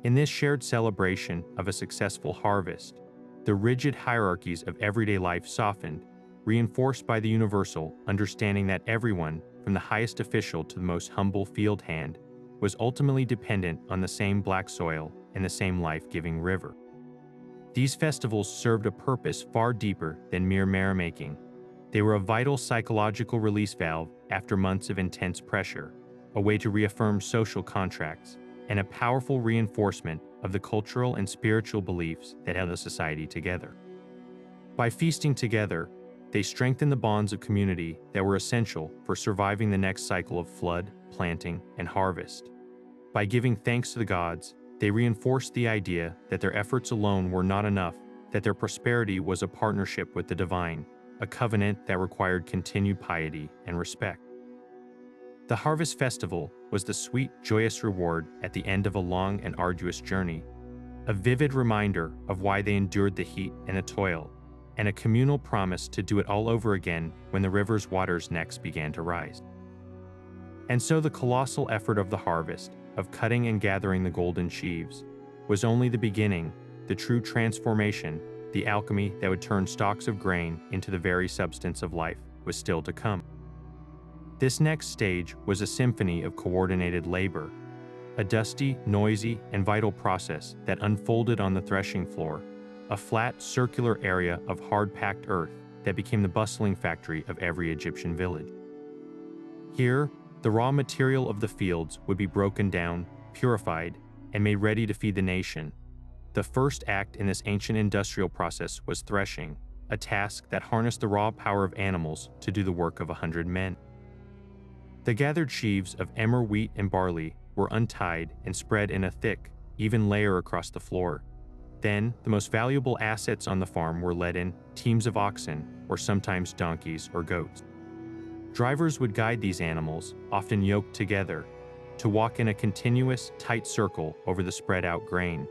In this shared celebration of a successful harvest, the rigid hierarchies of everyday life softened, reinforced by the universal understanding that everyone, from the highest official to the most humble field hand, was ultimately dependent on the same black soil and the same life-giving river. These festivals served a purpose far deeper than mere merrymaking. They were a vital psychological release valve after months of intense pressure, a way to reaffirm social contracts, and a powerful reinforcement of the cultural and spiritual beliefs that held a society together. By feasting together, they strengthened the bonds of community that were essential for surviving the next cycle of flood, planting, and harvest. By giving thanks to the gods, they reinforced the idea that their efforts alone were not enough, that their prosperity was a partnership with the divine, a covenant that required continued piety and respect. The harvest festival was the sweet, joyous reward at the end of a long and arduous journey, a vivid reminder of why they endured the heat and the toil, and a communal promise to do it all over again when the river's waters next began to rise. And so the colossal effort of the harvest, of cutting and gathering the golden sheaves, was only the beginning. The true transformation, the alchemy that would turn stalks of grain into the very substance of life, was still to come. This next stage was a symphony of coordinated labor, a dusty, noisy, and vital process that unfolded on the threshing floor, a flat, circular area of hard-packed earth that became the bustling factory of every Egyptian village. Here, the raw material of the fields would be broken down, purified, and made ready to feed the nation. The first act in this ancient industrial process was threshing, a task that harnessed the raw power of animals to do the work of 100 men. The gathered sheaves of emmer wheat and barley were untied and spread in a thick, even layer across the floor. Then, the most valuable assets on the farm were led in teams of oxen, or sometimes donkeys or goats. Drivers would guide these animals, often yoked together, to walk in a continuous, tight circle over the spread-out grain.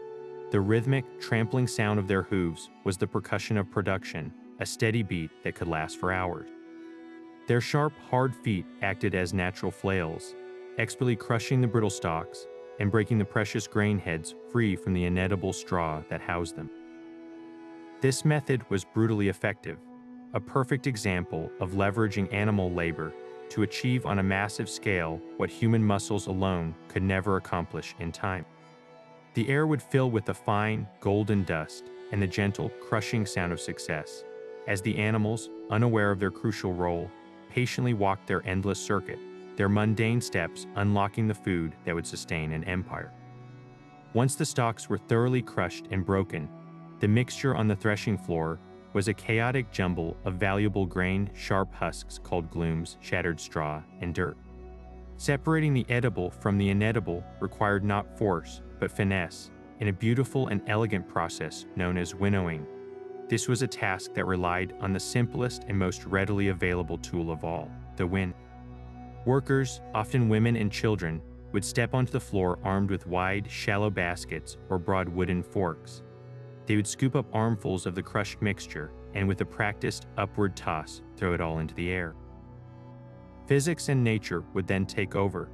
The rhythmic, trampling sound of their hooves was the percussion of production, a steady beat that could last for hours. Their sharp, hard feet acted as natural flails, expertly crushing the brittle stalks and breaking the precious grain heads free from the inedible straw that housed them. This method was brutally effective, a perfect example of leveraging animal labor to achieve on a massive scale what human muscles alone could never accomplish in time. The air would fill with a fine, golden dust and the gentle, crushing sound of success, as the animals, unaware of their crucial role, patiently walked their endless circuit, their mundane steps unlocking the food that would sustain an empire. Once the stalks were thoroughly crushed and broken, the mixture on the threshing floor was a chaotic jumble of valuable grain, sharp husks called glooms, shattered straw, and dirt. Separating the edible from the inedible required not force, but finesse, in a beautiful and elegant process known as winnowing. This was a task that relied on the simplest and most readily available tool of all, the win. Workers, often women and children, would step onto the floor armed with wide, shallow baskets or broad wooden forks. They would scoop up armfuls of the crushed mixture and with a practiced upward toss, throw it all into the air. Physics and nature would then take over.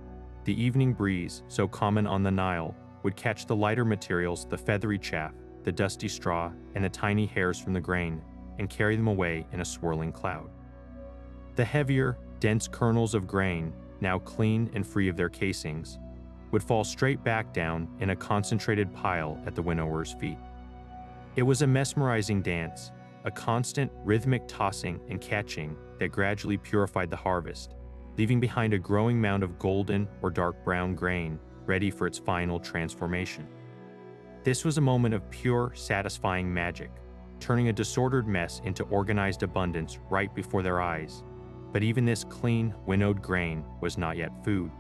The evening breeze, so common on the Nile, would catch the lighter materials, the feathery chaff, the dusty straw, and the tiny hairs from the grain, and carry them away in a swirling cloud. The heavier, dense kernels of grain, now clean and free of their casings, would fall straight back down in a concentrated pile at the winnower's feet. It was a mesmerizing dance, a constant rhythmic tossing and catching that gradually purified the harvest, leaving behind a growing mound of golden or dark brown grain ready for its final transformation. This was a moment of pure, satisfying magic, turning a disordered mess into organized abundance right before their eyes. But even this clean, winnowed grain was not yet food.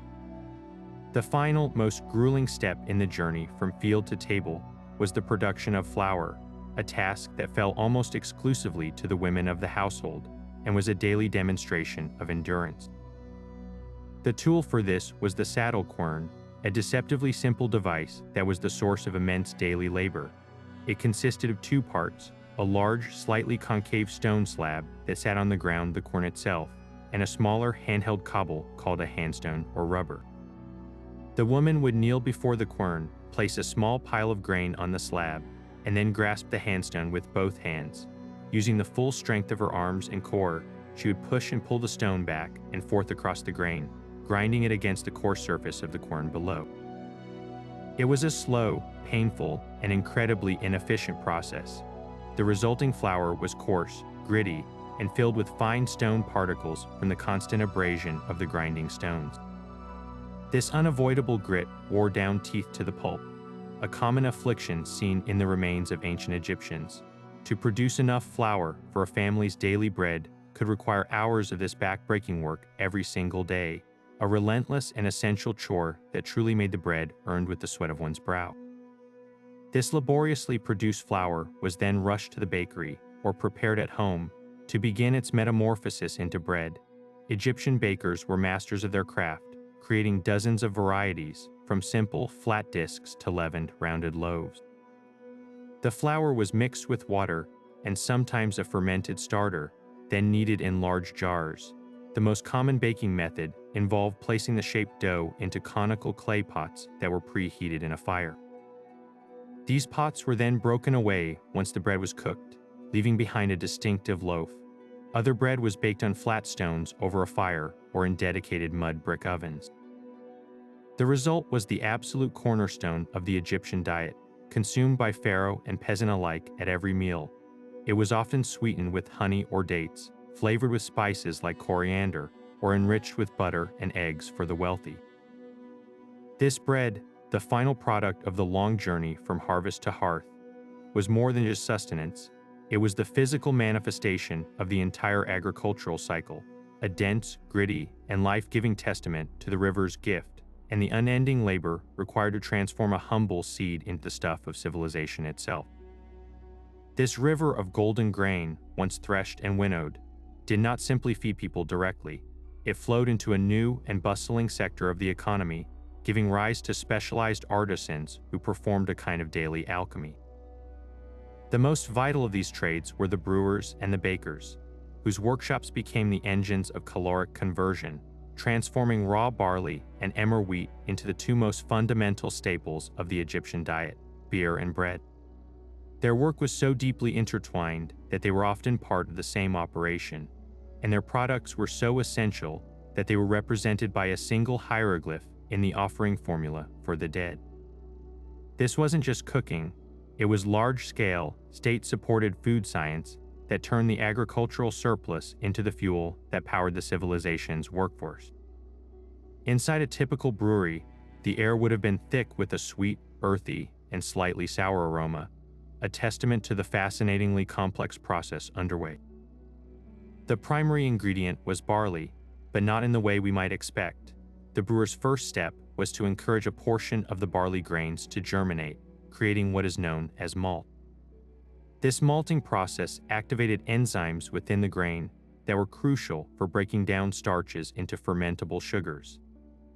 The final, most grueling step in the journey from field to table was the production of flour, a task that fell almost exclusively to the women of the household and was a daily demonstration of endurance. The tool for this was the saddle quern, a deceptively simple device that was the source of immense daily labor. It consisted of two parts, a large, slightly concave stone slab that sat on the ground, the quern itself, and a smaller handheld cobble called a handstone or rubber. The woman would kneel before the quern, place a small pile of grain on the slab, and then grasp the handstone with both hands. Using the full strength of her arms and core, she would push and pull the stone back and forth across the grain, grinding it against the coarse surface of the quern below. It was a slow, painful, and incredibly inefficient process. The resulting flour was coarse, gritty, and filled with fine stone particles from the constant abrasion of the grinding stones. This unavoidable grit wore down teeth to the pulp, a common affliction seen in the remains of ancient Egyptians. To produce enough flour for a family's daily bread could require hours of this back-breaking work every single day, a relentless and essential chore that truly made the bread earned with the sweat of one's brow. This laboriously produced flour was then rushed to the bakery or prepared at home to begin its metamorphosis into bread. Egyptian bakers were masters of their craft, creating dozens of varieties, from simple, flat discs to leavened, rounded loaves. The flour was mixed with water and sometimes a fermented starter, then kneaded in large jars. The most common baking method involved placing the shaped dough into conical clay pots that were preheated in a fire. These pots were then broken away once the bread was cooked, leaving behind a distinctive loaf. Other bread was baked on flat stones over a fire or in dedicated mud brick ovens. The result was the absolute cornerstone of the Egyptian diet, consumed by pharaoh and peasant alike at every meal. It was often sweetened with honey or dates, flavored with spices like coriander, or enriched with butter and eggs for the wealthy. This bread, the final product of the long journey from harvest to hearth, was more than just sustenance. It was the physical manifestation of the entire agricultural cycle, a dense, gritty, and life-giving testament to the river's gift and the unending labor required to transform a humble seed into the stuff of civilization itself. This river of golden grain, once threshed and winnowed, did not simply feed people directly. It flowed into a new and bustling sector of the economy, giving rise to specialized artisans who performed a kind of daily alchemy. The most vital of these trades were the brewers and the bakers, whose workshops became the engines of caloric conversion, transforming raw barley and emmer wheat into the two most fundamental staples of the Egyptian diet, beer and bread. Their work was so deeply intertwined that they were often part of the same operation, and their products were so essential that they were represented by a single hieroglyph in the offering formula for the dead. This wasn't just cooking, it was large-scale, state-supported food science that turned the agricultural surplus into the fuel that powered the civilization's workforce. Inside a typical brewery, the air would have been thick with a sweet, earthy, and slightly sour aroma, a testament to the fascinatingly complex process underway. The primary ingredient was barley, but not in the way we might expect. The brewer's first step was to encourage a portion of the barley grains to germinate, creating what is known as malt. This malting process activated enzymes within the grain that were crucial for breaking down starches into fermentable sugars.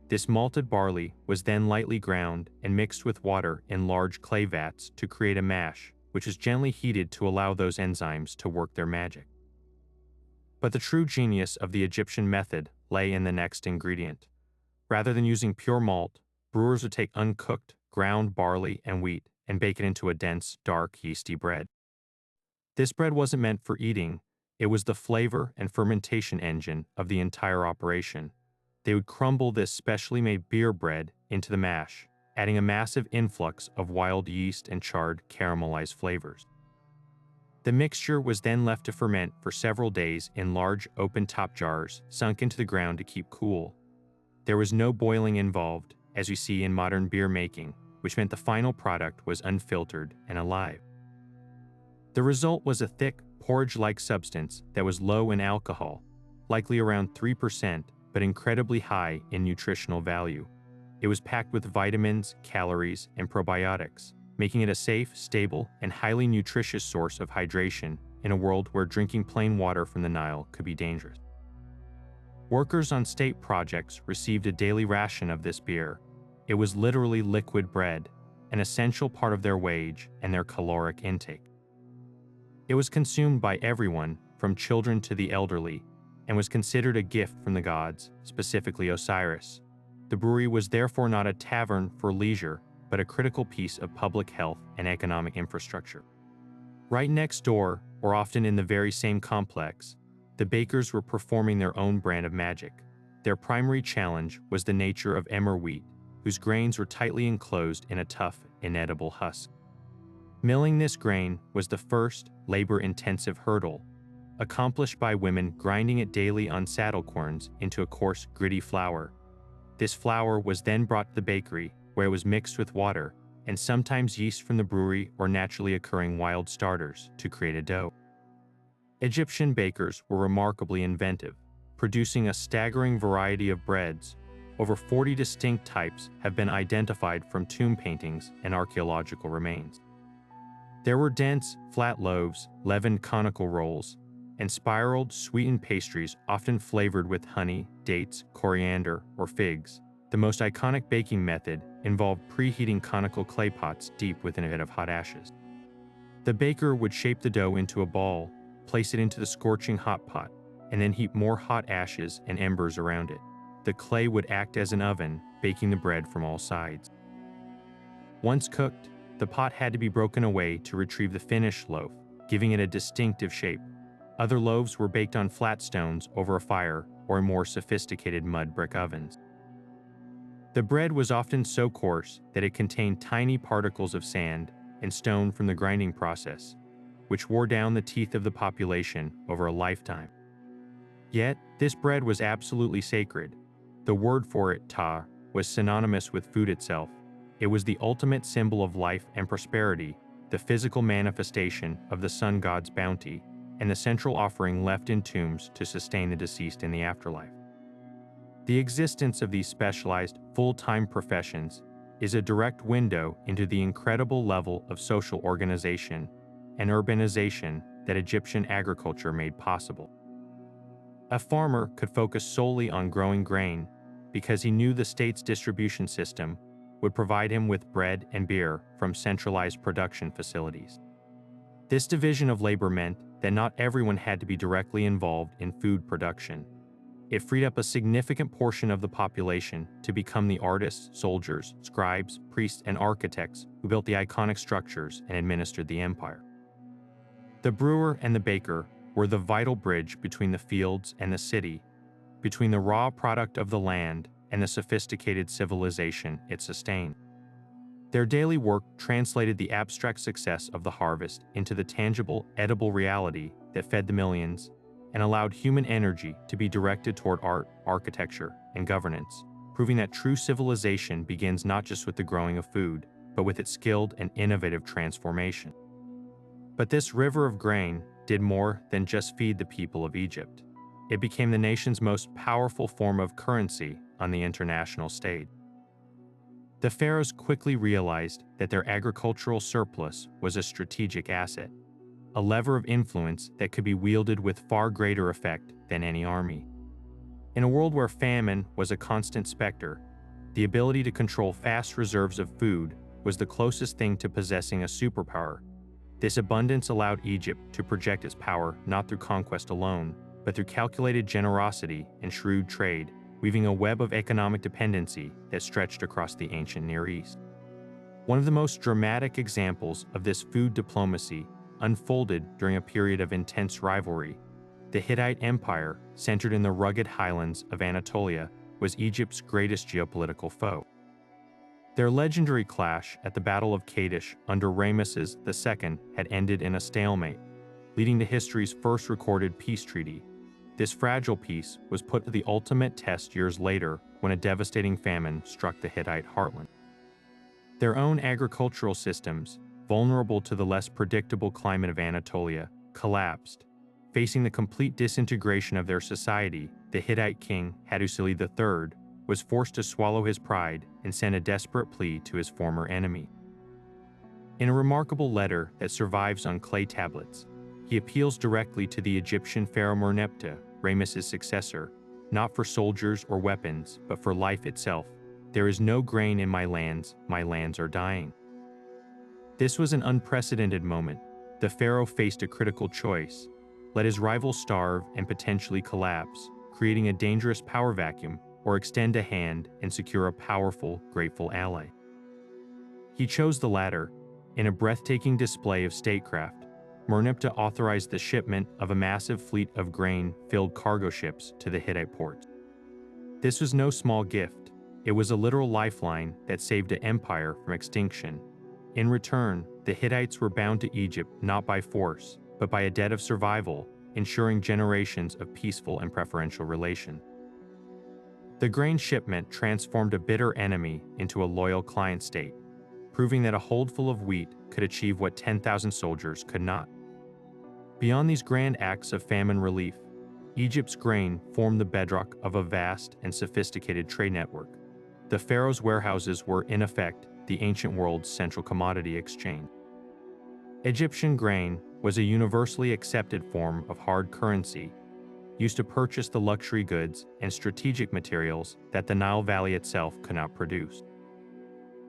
This malted barley was then lightly ground and mixed with water in large clay vats to create a mash, which is gently heated to allow those enzymes to work their magic. But the true genius of the Egyptian method lay in the next ingredient. Rather than using pure malt, brewers would take uncooked, ground barley and wheat and bake it into a dense, dark, yeasty bread. This bread wasn't meant for eating, it was the flavor and fermentation engine of the entire operation. They would crumble this specially made beer bread into the mash, adding a massive influx of wild yeast and charred caramelized flavors. The mixture was then left to ferment for several days in large open-top jars sunk into the ground to keep cool. There was no boiling involved, as you see in modern beer making, which meant the final product was unfiltered and alive. The result was a thick, porridge-like substance that was low in alcohol, likely around 3%, but incredibly high in nutritional value. It was packed with vitamins, calories, and probiotics, making it a safe, stable, and highly nutritious source of hydration in a world where drinking plain water from the Nile could be dangerous. Workers on state projects received a daily ration of this beer. It was literally liquid bread, an essential part of their wage and their caloric intake. It was consumed by everyone, from children to the elderly, and was considered a gift from the gods, specifically Osiris. The brewery was therefore not a tavern for leisure, but a critical piece of public health and economic infrastructure. Right next door, or often in the very same complex, the bakers were performing their own brand of magic. Their primary challenge was the nature of emmer wheat, whose grains were tightly enclosed in a tough, inedible husk. Milling this grain was the first, labor-intensive hurdle, accomplished by women grinding it daily on saddle querns into a coarse, gritty flour. This flour was then brought to the bakery, where it was mixed with water, and sometimes yeast from the brewery or naturally occurring wild starters, to create a dough. Egyptian bakers were remarkably inventive, producing a staggering variety of breads. Over 40 distinct types have been identified from tomb paintings and archaeological remains. There were dense, flat loaves, leavened conical rolls, and spiraled, sweetened pastries often flavored with honey, dates, coriander, or figs. The most iconic baking method involved preheating conical clay pots deep within a bed of hot ashes. The baker would shape the dough into a ball, place it into the scorching hot pot, and then heap more hot ashes and embers around it. The clay would act as an oven, baking the bread from all sides. Once cooked, the pot had to be broken away to retrieve the finished loaf, giving it a distinctive shape. Other loaves were baked on flat stones over a fire or in more sophisticated mud brick ovens. The bread was often so coarse that it contained tiny particles of sand and stone from the grinding process, which wore down the teeth of the population over a lifetime. Yet, this bread was absolutely sacred. The word for it, ta, was synonymous with food itself. It was the ultimate symbol of life and prosperity, the physical manifestation of the sun god's bounty, and the central offering left in tombs to sustain the deceased in the afterlife. The existence of these specialized, full-time professions is a direct window into the incredible level of social organization and urbanization that Egyptian agriculture made possible. A farmer could focus solely on growing grain because he knew the state's distribution system would provide him with bread and beer from centralized production facilities. This division of labor meant that not everyone had to be directly involved in food production. It freed up a significant portion of the population to become the artists, soldiers, scribes, priests, and architects who built the iconic structures and administered the empire. The brewer and the baker were the vital bridge between the fields and the city, between the raw product of the land and the sophisticated civilization it sustained. Their daily work translated the abstract success of the harvest into the tangible, edible reality that fed the millions and allowed human energy to be directed toward art, architecture, and governance, proving that true civilization begins not just with the growing of food, but with its skilled and innovative transformation. But this river of grain did more than just feed the people of Egypt. It became the nation's most powerful form of currency on the international stage. The pharaohs quickly realized that their agricultural surplus was a strategic asset, a lever of influence that could be wielded with far greater effect than any army. In a world where famine was a constant specter, the ability to control vast reserves of food was the closest thing to possessing a superpower. This abundance allowed Egypt to project its power not through conquest alone, but through calculated generosity and shrewd trade, weaving a web of economic dependency that stretched across the ancient Near East. One of the most dramatic examples of this food diplomacy unfolded during a period of intense rivalry. The Hittite Empire, centered in the rugged highlands of Anatolia, was Egypt's greatest geopolitical foe. Their legendary clash at the Battle of Kadesh under Ramesses II had ended in a stalemate, leading to history's first recorded peace treaty. This fragile peace was put to the ultimate test years later when a devastating famine struck the Hittite heartland. Their own agricultural systems, vulnerable to the less predictable climate of Anatolia, collapsed. Facing the complete disintegration of their society, the Hittite king, Hattusili III, was forced to swallow his pride and send a desperate plea to his former enemy. In a remarkable letter that survives on clay tablets, he appeals directly to the Egyptian pharaoh Merneptah, Ramesses' successor, not for soldiers or weapons, but for life itself. There is no grain in my lands are dying. This was an unprecedented moment. The pharaoh faced a critical choice: let his rival starve and potentially collapse, creating a dangerous power vacuum, or extend a hand and secure a powerful, grateful ally. He chose the latter. In a breathtaking display of statecraft, Merneptah authorized the shipment of a massive fleet of grain-filled cargo ships to the Hittite ports. This was no small gift. It was a literal lifeline that saved an empire from extinction. In return, the Hittites were bound to Egypt not by force, but by a debt of survival, ensuring generations of peaceful and preferential relation. The grain shipment transformed a bitter enemy into a loyal client state, proving that a holdful of wheat could achieve what 10,000 soldiers could not. Beyond these grand acts of famine relief, Egypt's grain formed the bedrock of a vast and sophisticated trade network. The pharaoh's warehouses were, in effect, the ancient world's central commodity exchange. Egyptian grain was a universally accepted form of hard currency, used to purchase the luxury goods and strategic materials that the Nile Valley itself could not produce.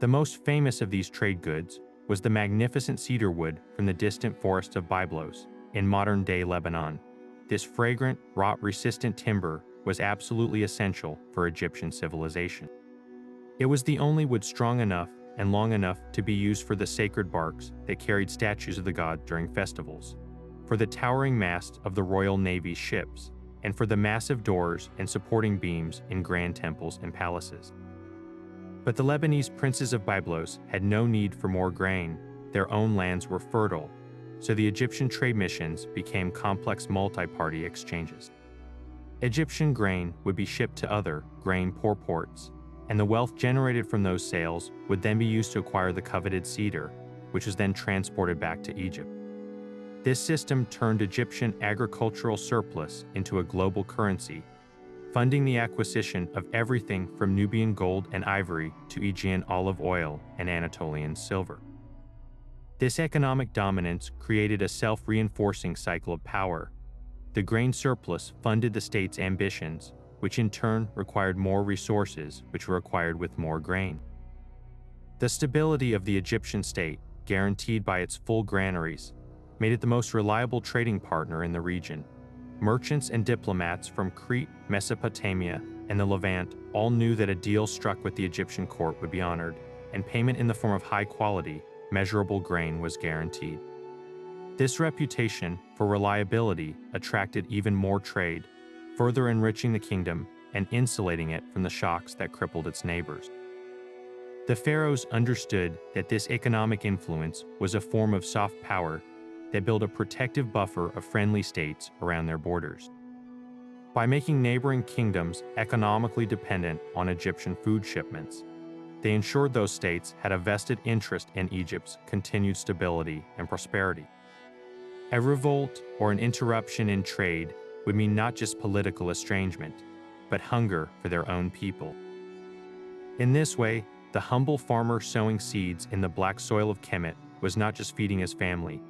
The most famous of these trade goods was the magnificent cedar wood from the distant forest of Byblos in modern-day Lebanon. This fragrant, rot-resistant timber was absolutely essential for Egyptian civilization. It was the only wood strong enough and long enough to be used for the sacred barks that carried statues of the god during festivals, for the towering masts of the Royal Navy's ships, and for the massive doors and supporting beams in grand temples and palaces. But the Lebanese princes of Byblos had no need for more grain. Their own lands were fertile, so the Egyptian trade missions became complex multi-party exchanges. Egyptian grain would be shipped to other grain-poor ports, and the wealth generated from those sales would then be used to acquire the coveted cedar, which was then transported back to Egypt. This system turned Egyptian agricultural surplus into a global currency, funding the acquisition of everything from Nubian gold and ivory to Aegean olive oil and Anatolian silver. This economic dominance created a self-reinforcing cycle of power. The grain surplus funded the state's ambitions, which in turn required more resources, which were acquired with more grain. The stability of the Egyptian state, guaranteed by its full granaries, made it the most reliable trading partner in the region. Merchants and diplomats from Crete, Mesopotamia, and the Levant all knew that a deal struck with the Egyptian court would be honored, and payment in the form of high-quality, measurable grain was guaranteed. This reputation for reliability attracted even more trade, further enriching the kingdom and insulating it from the shocks that crippled its neighbors. The pharaohs understood that this economic influence was a form of soft power that built a protective buffer of friendly states around their borders. By making neighboring kingdoms economically dependent on Egyptian food shipments, they ensured those states had a vested interest in Egypt's continued stability and prosperity. A revolt or an interruption in trade would mean not just political estrangement, but hunger for their own people. In this way, the humble farmer sowing seeds in the black soil of Kemet was not just feeding his family.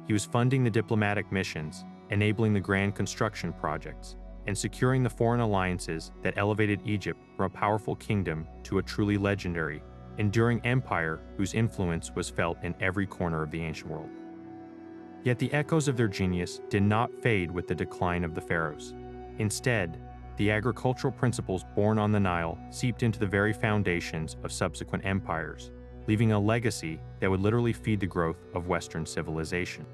He was funding the diplomatic missions, enabling the grand construction projects, and securing the foreign alliances that elevated Egypt from a powerful kingdom to a truly legendary, enduring empire whose influence was felt in every corner of the ancient world. Yet the echoes of their genius did not fade with the decline of the pharaohs. Instead, the agricultural principles born on the Nile seeped into the very foundations of subsequent empires, leaving a legacy that would literally feed the growth of Western civilization.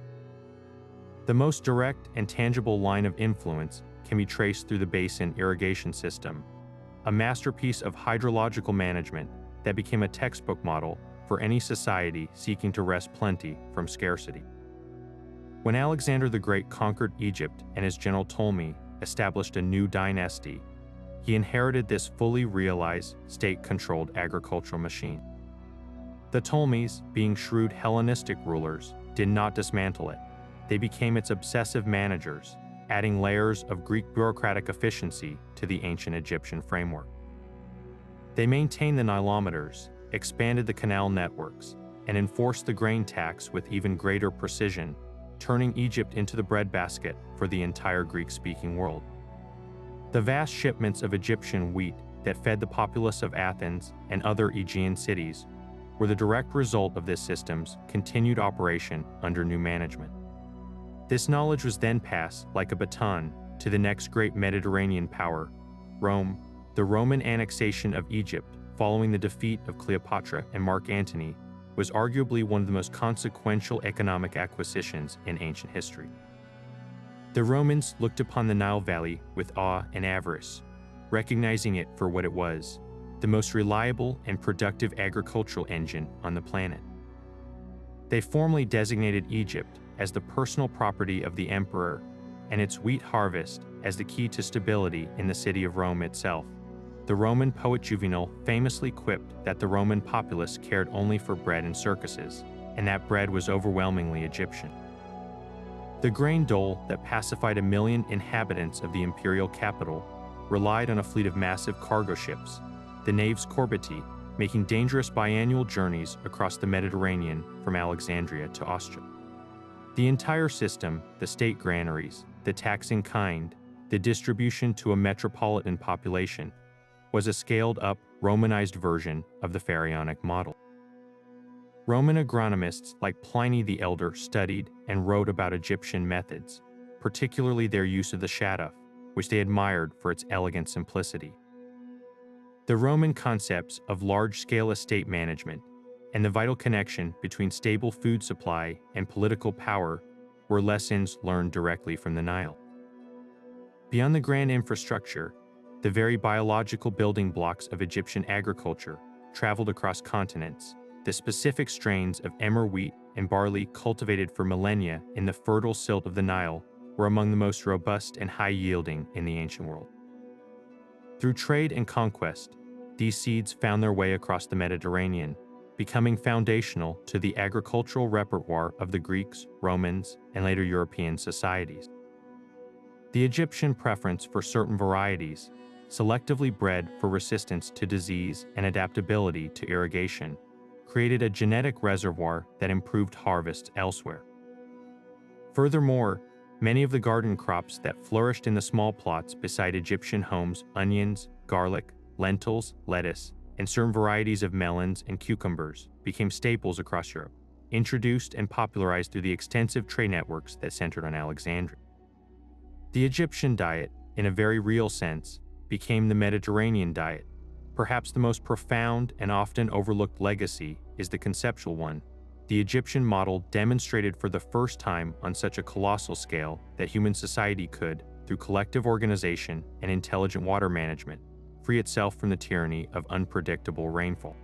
The most direct and tangible line of influence can be traced through the basin irrigation system, a masterpiece of hydrological management that became a textbook model for any society seeking to wrest plenty from scarcity. When Alexander the Great conquered Egypt and his general Ptolemy established a new dynasty, he inherited this fully realized, state-controlled agricultural machine. The Ptolemies, being shrewd Hellenistic rulers, did not dismantle it. They became its obsessive managers, adding layers of Greek bureaucratic efficiency to the ancient Egyptian framework. They maintained the Nilometers, expanded the canal networks, and enforced the grain tax with even greater precision, turning Egypt into the breadbasket for the entire Greek-speaking world. The vast shipments of Egyptian wheat that fed the populace of Athens and other Aegean cities were the direct result of this system's continued operation under new management. This knowledge was then passed, like a baton, to the next great Mediterranean power, Rome. The Roman annexation of Egypt following the defeat of Cleopatra and Mark Antony was arguably one of the most consequential economic acquisitions in ancient history. The Romans looked upon the Nile Valley with awe and avarice, recognizing it for what it was, the most reliable and productive agricultural engine on the planet. They formally designated Egypt as the personal property of the emperor and its wheat harvest as the key to stability in the city of Rome itself. The Roman poet Juvenal famously quipped that the Roman populace cared only for bread and circuses, and that bread was overwhelmingly Egyptian. The grain dole that pacified 1 million inhabitants of the imperial capital relied on a fleet of massive cargo ships, the naves corbeti, making dangerous biannual journeys across the Mediterranean from Alexandria to Ostia. The entire system, the state granaries, the tax in kind, the distribution to a metropolitan population, was a scaled-up, Romanized version of the pharaonic model. Roman agronomists like Pliny the Elder studied and wrote about Egyptian methods, particularly their use of the shaduf, which they admired for its elegant simplicity. The Roman concepts of large-scale estate management and the vital connection between stable food supply and political power were lessons learned directly from the Nile. Beyond the grand infrastructure, the very biological building blocks of Egyptian agriculture traveled across continents. The specific strains of emmer wheat and barley cultivated for millennia in the fertile silt of the Nile were among the most robust and high-yielding in the ancient world. Through trade and conquest, these seeds found their way across the Mediterranean, becoming foundational to the agricultural repertoire of the Greeks, Romans, and later European societies. The Egyptian preference for certain varieties, selectively bred for resistance to disease and adaptability to irrigation, created a genetic reservoir that improved harvests elsewhere. Furthermore, many of the garden crops that flourished in the small plots beside Egyptian homes, onions, garlic, lentils, lettuce, and certain varieties of melons and cucumbers, became staples across Europe, introduced and popularized through the extensive trade networks that centered on Alexandria. The Egyptian diet, in a very real sense, became the Mediterranean diet. Perhaps the most profound and often overlooked legacy is the conceptual one. The Egyptian model demonstrated for the first time on such a colossal scale that human society could, through collective organization and intelligent water management, free itself from the tyranny of unpredictable rainfall.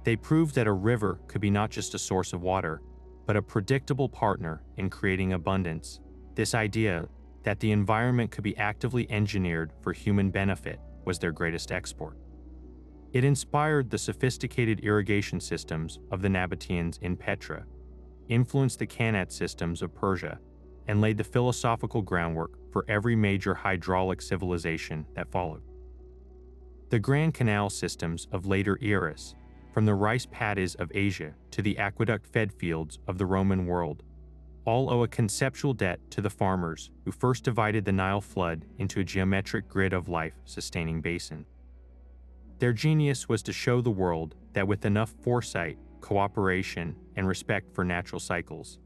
They proved that a river could be not just a source of water, but a predictable partner in creating abundance. This idea that the environment could be actively engineered for human benefit was their greatest export. It inspired the sophisticated irrigation systems of the Nabateans in Petra, influenced the Qanat systems of Persia, and laid the philosophical groundwork for every major hydraulic civilization that followed. The Grand Canal systems of later eras, from the rice paddies of Asia to the aqueduct-fed fields of the Roman world, all owe a conceptual debt to the farmers who first divided the Nile flood into a geometric grid of life-sustaining basin. Their genius was to show the world that with enough foresight, cooperation, and respect for natural cycles,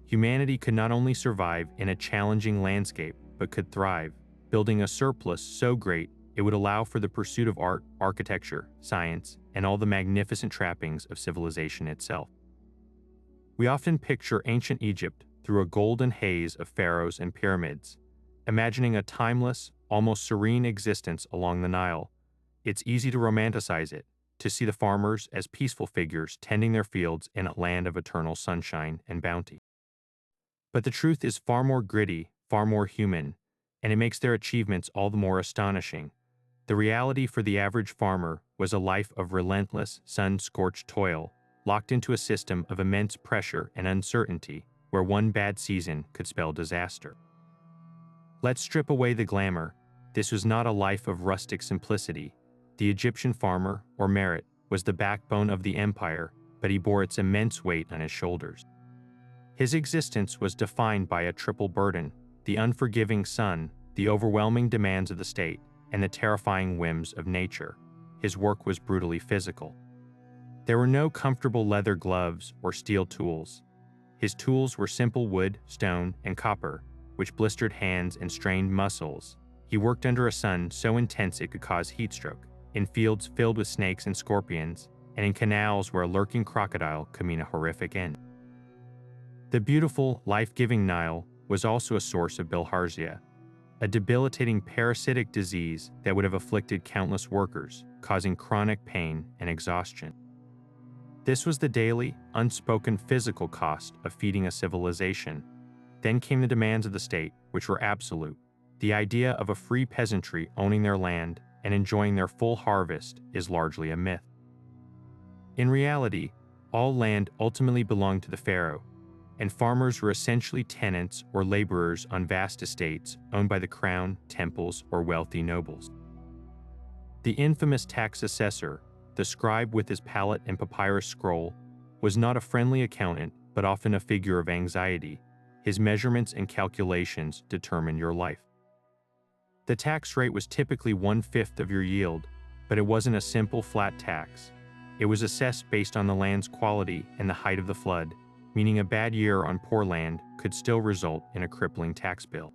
humanity could not only survive in a challenging landscape, but could thrive, building a surplus so great it would allow for the pursuit of art, architecture, science, and all the magnificent trappings of civilization itself. We often picture ancient Egypt through a golden haze of pharaohs and pyramids, imagining a timeless, almost serene existence along the Nile. It's easy to romanticize it, to see the farmers as peaceful figures tending their fields in a land of eternal sunshine and bounty. But the truth is far more gritty, far more human, and it makes their achievements all the more astonishing. The reality for the average farmer was a life of relentless, sun-scorched toil, locked into a system of immense pressure and uncertainty, where one bad season could spell disaster. Let's strip away the glamour. This was not a life of rustic simplicity. The Egyptian farmer, or merit, was the backbone of the empire, but he bore its immense weight on his shoulders. His existence was defined by a triple burden: the unforgiving sun, the overwhelming demands of the state, and the terrifying whims of nature. His work was brutally physical. There were no comfortable leather gloves or steel tools. His tools were simple wood, stone, and copper, which blistered hands and strained muscles. He worked under a sun so intense it could cause heat stroke, in fields filled with snakes and scorpions, and in canals where a lurking crocodile could mean a horrific end. The beautiful, life-giving Nile was also a source of bilharzia, a debilitating parasitic disease that would have afflicted countless workers, causing chronic pain and exhaustion. This was the daily, unspoken physical cost of feeding a civilization. Then came the demands of the state, which were absolute. The idea of a free peasantry owning their land and enjoying their full harvest is largely a myth. In reality, all land ultimately belonged to the pharaoh, and farmers were essentially tenants or laborers on vast estates owned by the crown, temples, or wealthy nobles. The infamous tax assessor, the scribe with his palette and papyrus scroll, was not a friendly accountant, but often a figure of anxiety. His measurements and calculations determined your life. The tax rate was typically 1/5 of your yield, but it wasn't a simple flat tax. It was assessed based on the land's quality and the height of the flood, meaning a bad year on poor land could still result in a crippling tax bill.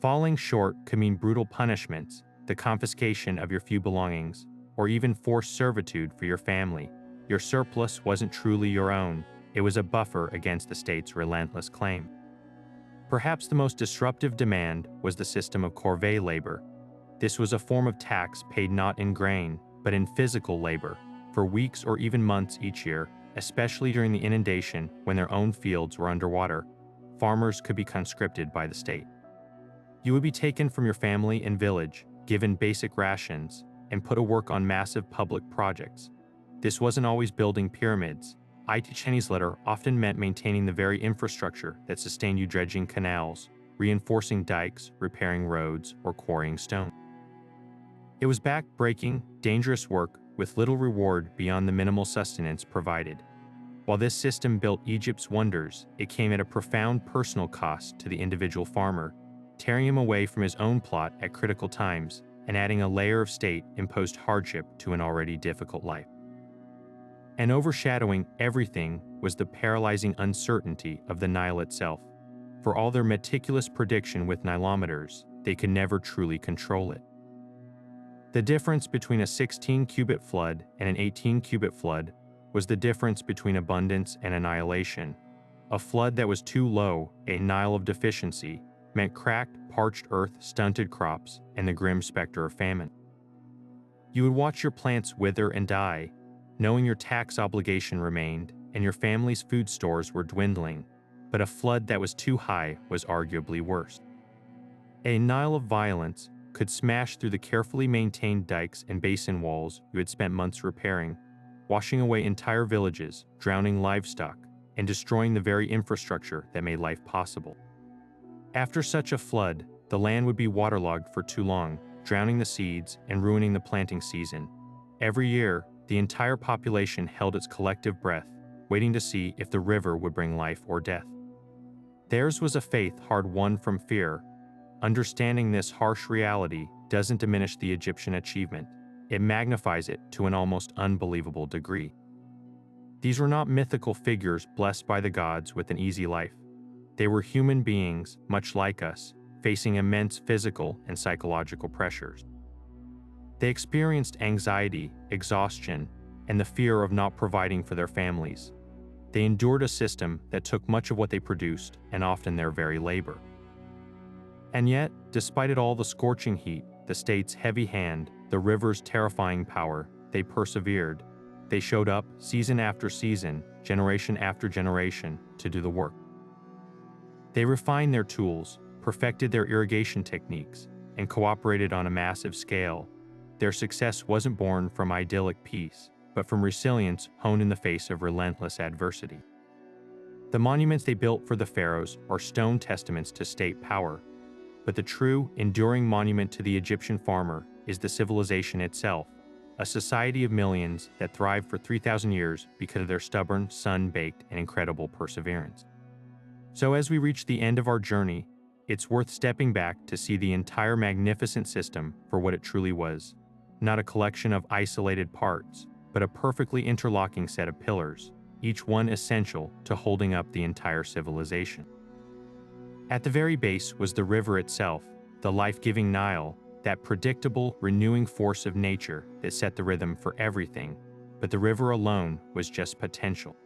Falling short could mean brutal punishments, the confiscation of your few belongings, or even forced servitude for your family. Your surplus wasn't truly your own. It was a buffer against the state's relentless claim. Perhaps the most disruptive demand was the system of corvée labor. This was a form of tax paid not in grain, but in physical labor, for weeks or even months each year, especially during the inundation when their own fields were underwater. Farmers could be conscripted by the state. You would be taken from your family and village, given basic rations, and put to work on massive public projects. This wasn't always building pyramids. Letter often meant maintaining the very infrastructure that sustained you, dredging canals, reinforcing dikes, repairing roads, or quarrying stone. It was back-breaking, dangerous work with little reward beyond the minimal sustenance provided. While this system built Egypt's wonders, it came at a profound personal cost to the individual farmer, tearing him away from his own plot at critical times and adding a layer of state-imposed hardship to an already difficult life. And overshadowing everything was the paralyzing uncertainty of the Nile itself. For all their meticulous prediction with Nilometers, they could never truly control it. The difference between a 16-cubit flood and an 18-cubit flood was the difference between abundance and annihilation. A flood that was too low, a Nile of deficiency, meant cracked, parched earth, stunted crops, and the grim specter of famine. You would watch your plants wither and die, knowing your tax obligation remained and your family's food stores were dwindling, but a flood that was too high was arguably worse. A Nile of violence could smash through the carefully maintained dikes and basin walls you had spent months repairing, washing away entire villages, drowning livestock, and destroying the very infrastructure that made life possible. After such a flood, the land would be waterlogged for too long, drowning the seeds and ruining the planting season. Every year, the entire population held its collective breath, waiting to see if the river would bring life or death. Theirs was a faith hard-won from fear. Understanding this harsh reality doesn't diminish the Egyptian achievement. It magnifies it to an almost unbelievable degree. These were not mythical figures blessed by the gods with an easy life. They were human beings, much like us, facing immense physical and psychological pressures. They experienced anxiety, exhaustion, and the fear of not providing for their families. They endured a system that took much of what they produced and often their very labor. And yet, despite it all, the scorching heat, the state's heavy hand, the river's terrifying power, they persevered. They showed up season after season, generation after generation, to do the work. They refined their tools, perfected their irrigation techniques, and cooperated on a massive scale. Their success wasn't born from idyllic peace, but from resilience honed in the face of relentless adversity. The monuments they built for the pharaohs are stone testaments to state power, but the true, enduring monument to the Egyptian farmer is the civilization itself, a society of millions that thrived for 3,000 years because of their stubborn, sun-baked, and incredible perseverance. So as we reach the end of our journey, it's worth stepping back to see the entire magnificent system for what it truly was, not a collection of isolated parts, but a perfectly interlocking set of pillars, each one essential to holding up the entire civilization. At the very base was the river itself, the life-giving Nile, that predictable, renewing force of nature that set the rhythm for everything, but the river alone was just potential.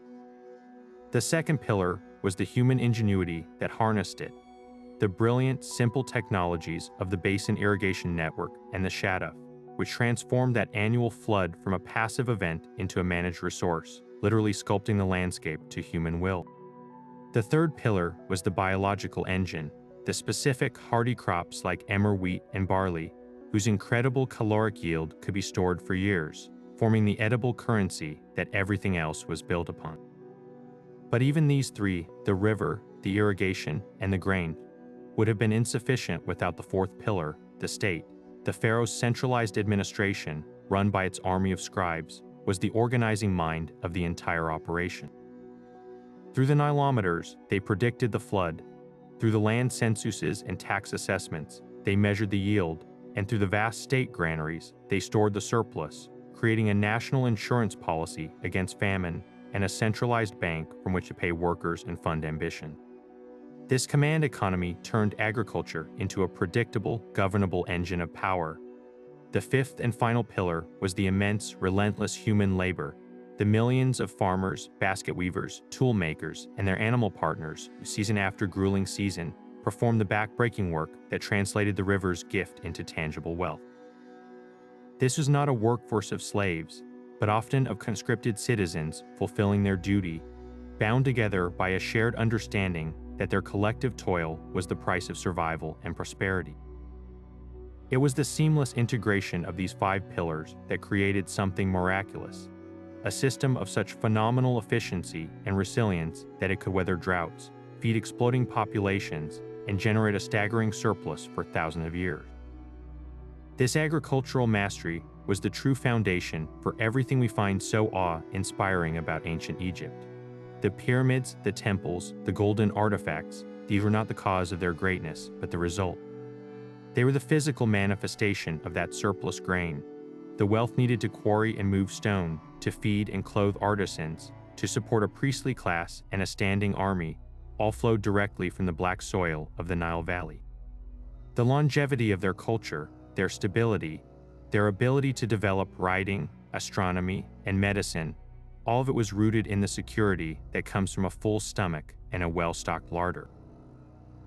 The second pillar was the human ingenuity that harnessed it, the brilliant, simple technologies of the basin irrigation network and the shaduf, which transformed that annual flood from a passive event into a managed resource, literally sculpting the landscape to human will. The third pillar was the biological engine, the specific hardy crops like emmer wheat and barley, whose incredible caloric yield could be stored for years, forming the edible currency that everything else was built upon. But even these three, the river, the irrigation, and the grain, would have been insufficient without the fourth pillar, the state. The pharaoh's centralized administration, run by its army of scribes, was the organizing mind of the entire operation. Through the Nilometers, they predicted the flood. Through the land censuses and tax assessments, they measured the yield, and through the vast state granaries, they stored the surplus, creating a national insurance policy against famine and a centralized bank from which to pay workers and fund ambition. This command economy turned agriculture into a predictable, governable engine of power. The fifth and final pillar was the immense, relentless human labor, the millions of farmers, basket weavers, tool makers, and their animal partners who season after grueling season performed the back-breaking work that translated the river's gift into tangible wealth. This was not a workforce of slaves, but often of conscripted citizens fulfilling their duty, bound together by a shared understanding that their collective toil was the price of survival and prosperity. It was the seamless integration of these five pillars that created something miraculous, a system of such phenomenal efficiency and resilience that it could weather droughts, feed exploding populations, and generate a staggering surplus for thousands of years. This agricultural mastery was the true foundation for everything we find so awe-inspiring about ancient Egypt. The pyramids, the temples, the golden artifacts, these were not the cause of their greatness, but the result. They were the physical manifestation of that surplus grain. The wealth needed to quarry and move stone, to feed and clothe artisans, to support a priestly class and a standing army, all flowed directly from the black soil of the Nile Valley. The longevity of their culture, their stability, their ability to develop writing, astronomy, and medicine, all of it was rooted in the security that comes from a full stomach and a well-stocked larder.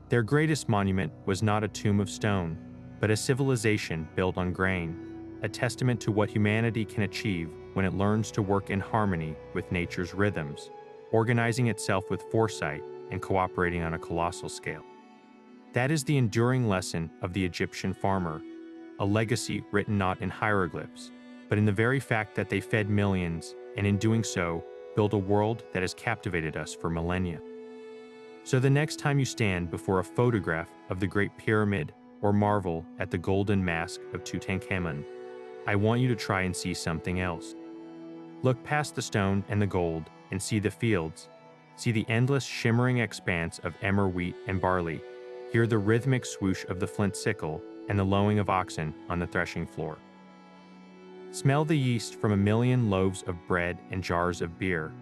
Their greatest monument was not a tomb of stone, but a civilization built on grain, a testament to what humanity can achieve when it learns to work in harmony with nature's rhythms, organizing itself with foresight and cooperating on a colossal scale. That is the enduring lesson of the Egyptian farmer, a legacy written not in hieroglyphs, but in the very fact that they fed millions, and in doing so, built a world that has captivated us for millennia. So the next time you stand before a photograph of the Great Pyramid or marvel at the golden mask of Tutankhamun, I want you to try and see something else. Look past the stone and the gold and see the fields. See the endless shimmering expanse of emmer wheat and barley. Hear the rhythmic swoosh of the flint sickle and the lowing of oxen on the threshing floor. Smell the yeast from a million loaves of bread and jars of beer.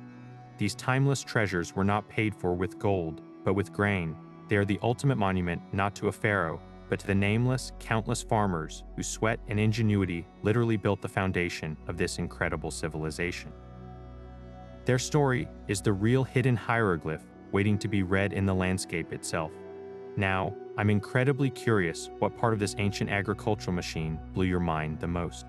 These timeless treasures were not paid for with gold, but with grain. They are the ultimate monument not to a pharaoh, but to the nameless, countless farmers whose sweat and ingenuity literally built the foundation of this incredible civilization. Their story is the real hidden hieroglyph waiting to be read in the landscape itself. Now, I'm incredibly curious what part of this ancient agricultural machine blew your mind the most.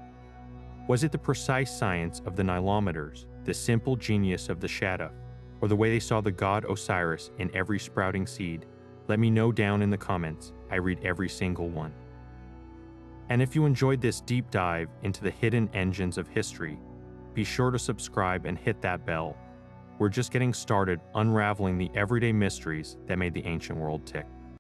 Was it the precise science of the Nilometers, the simple genius of the shaduf, or the way they saw the god Osiris in every sprouting seed? Let me know down in the comments. I read every single one. And if you enjoyed this deep dive into the hidden engines of history, be sure to subscribe and hit that bell. We're just getting started unraveling the everyday mysteries that made the ancient world tick.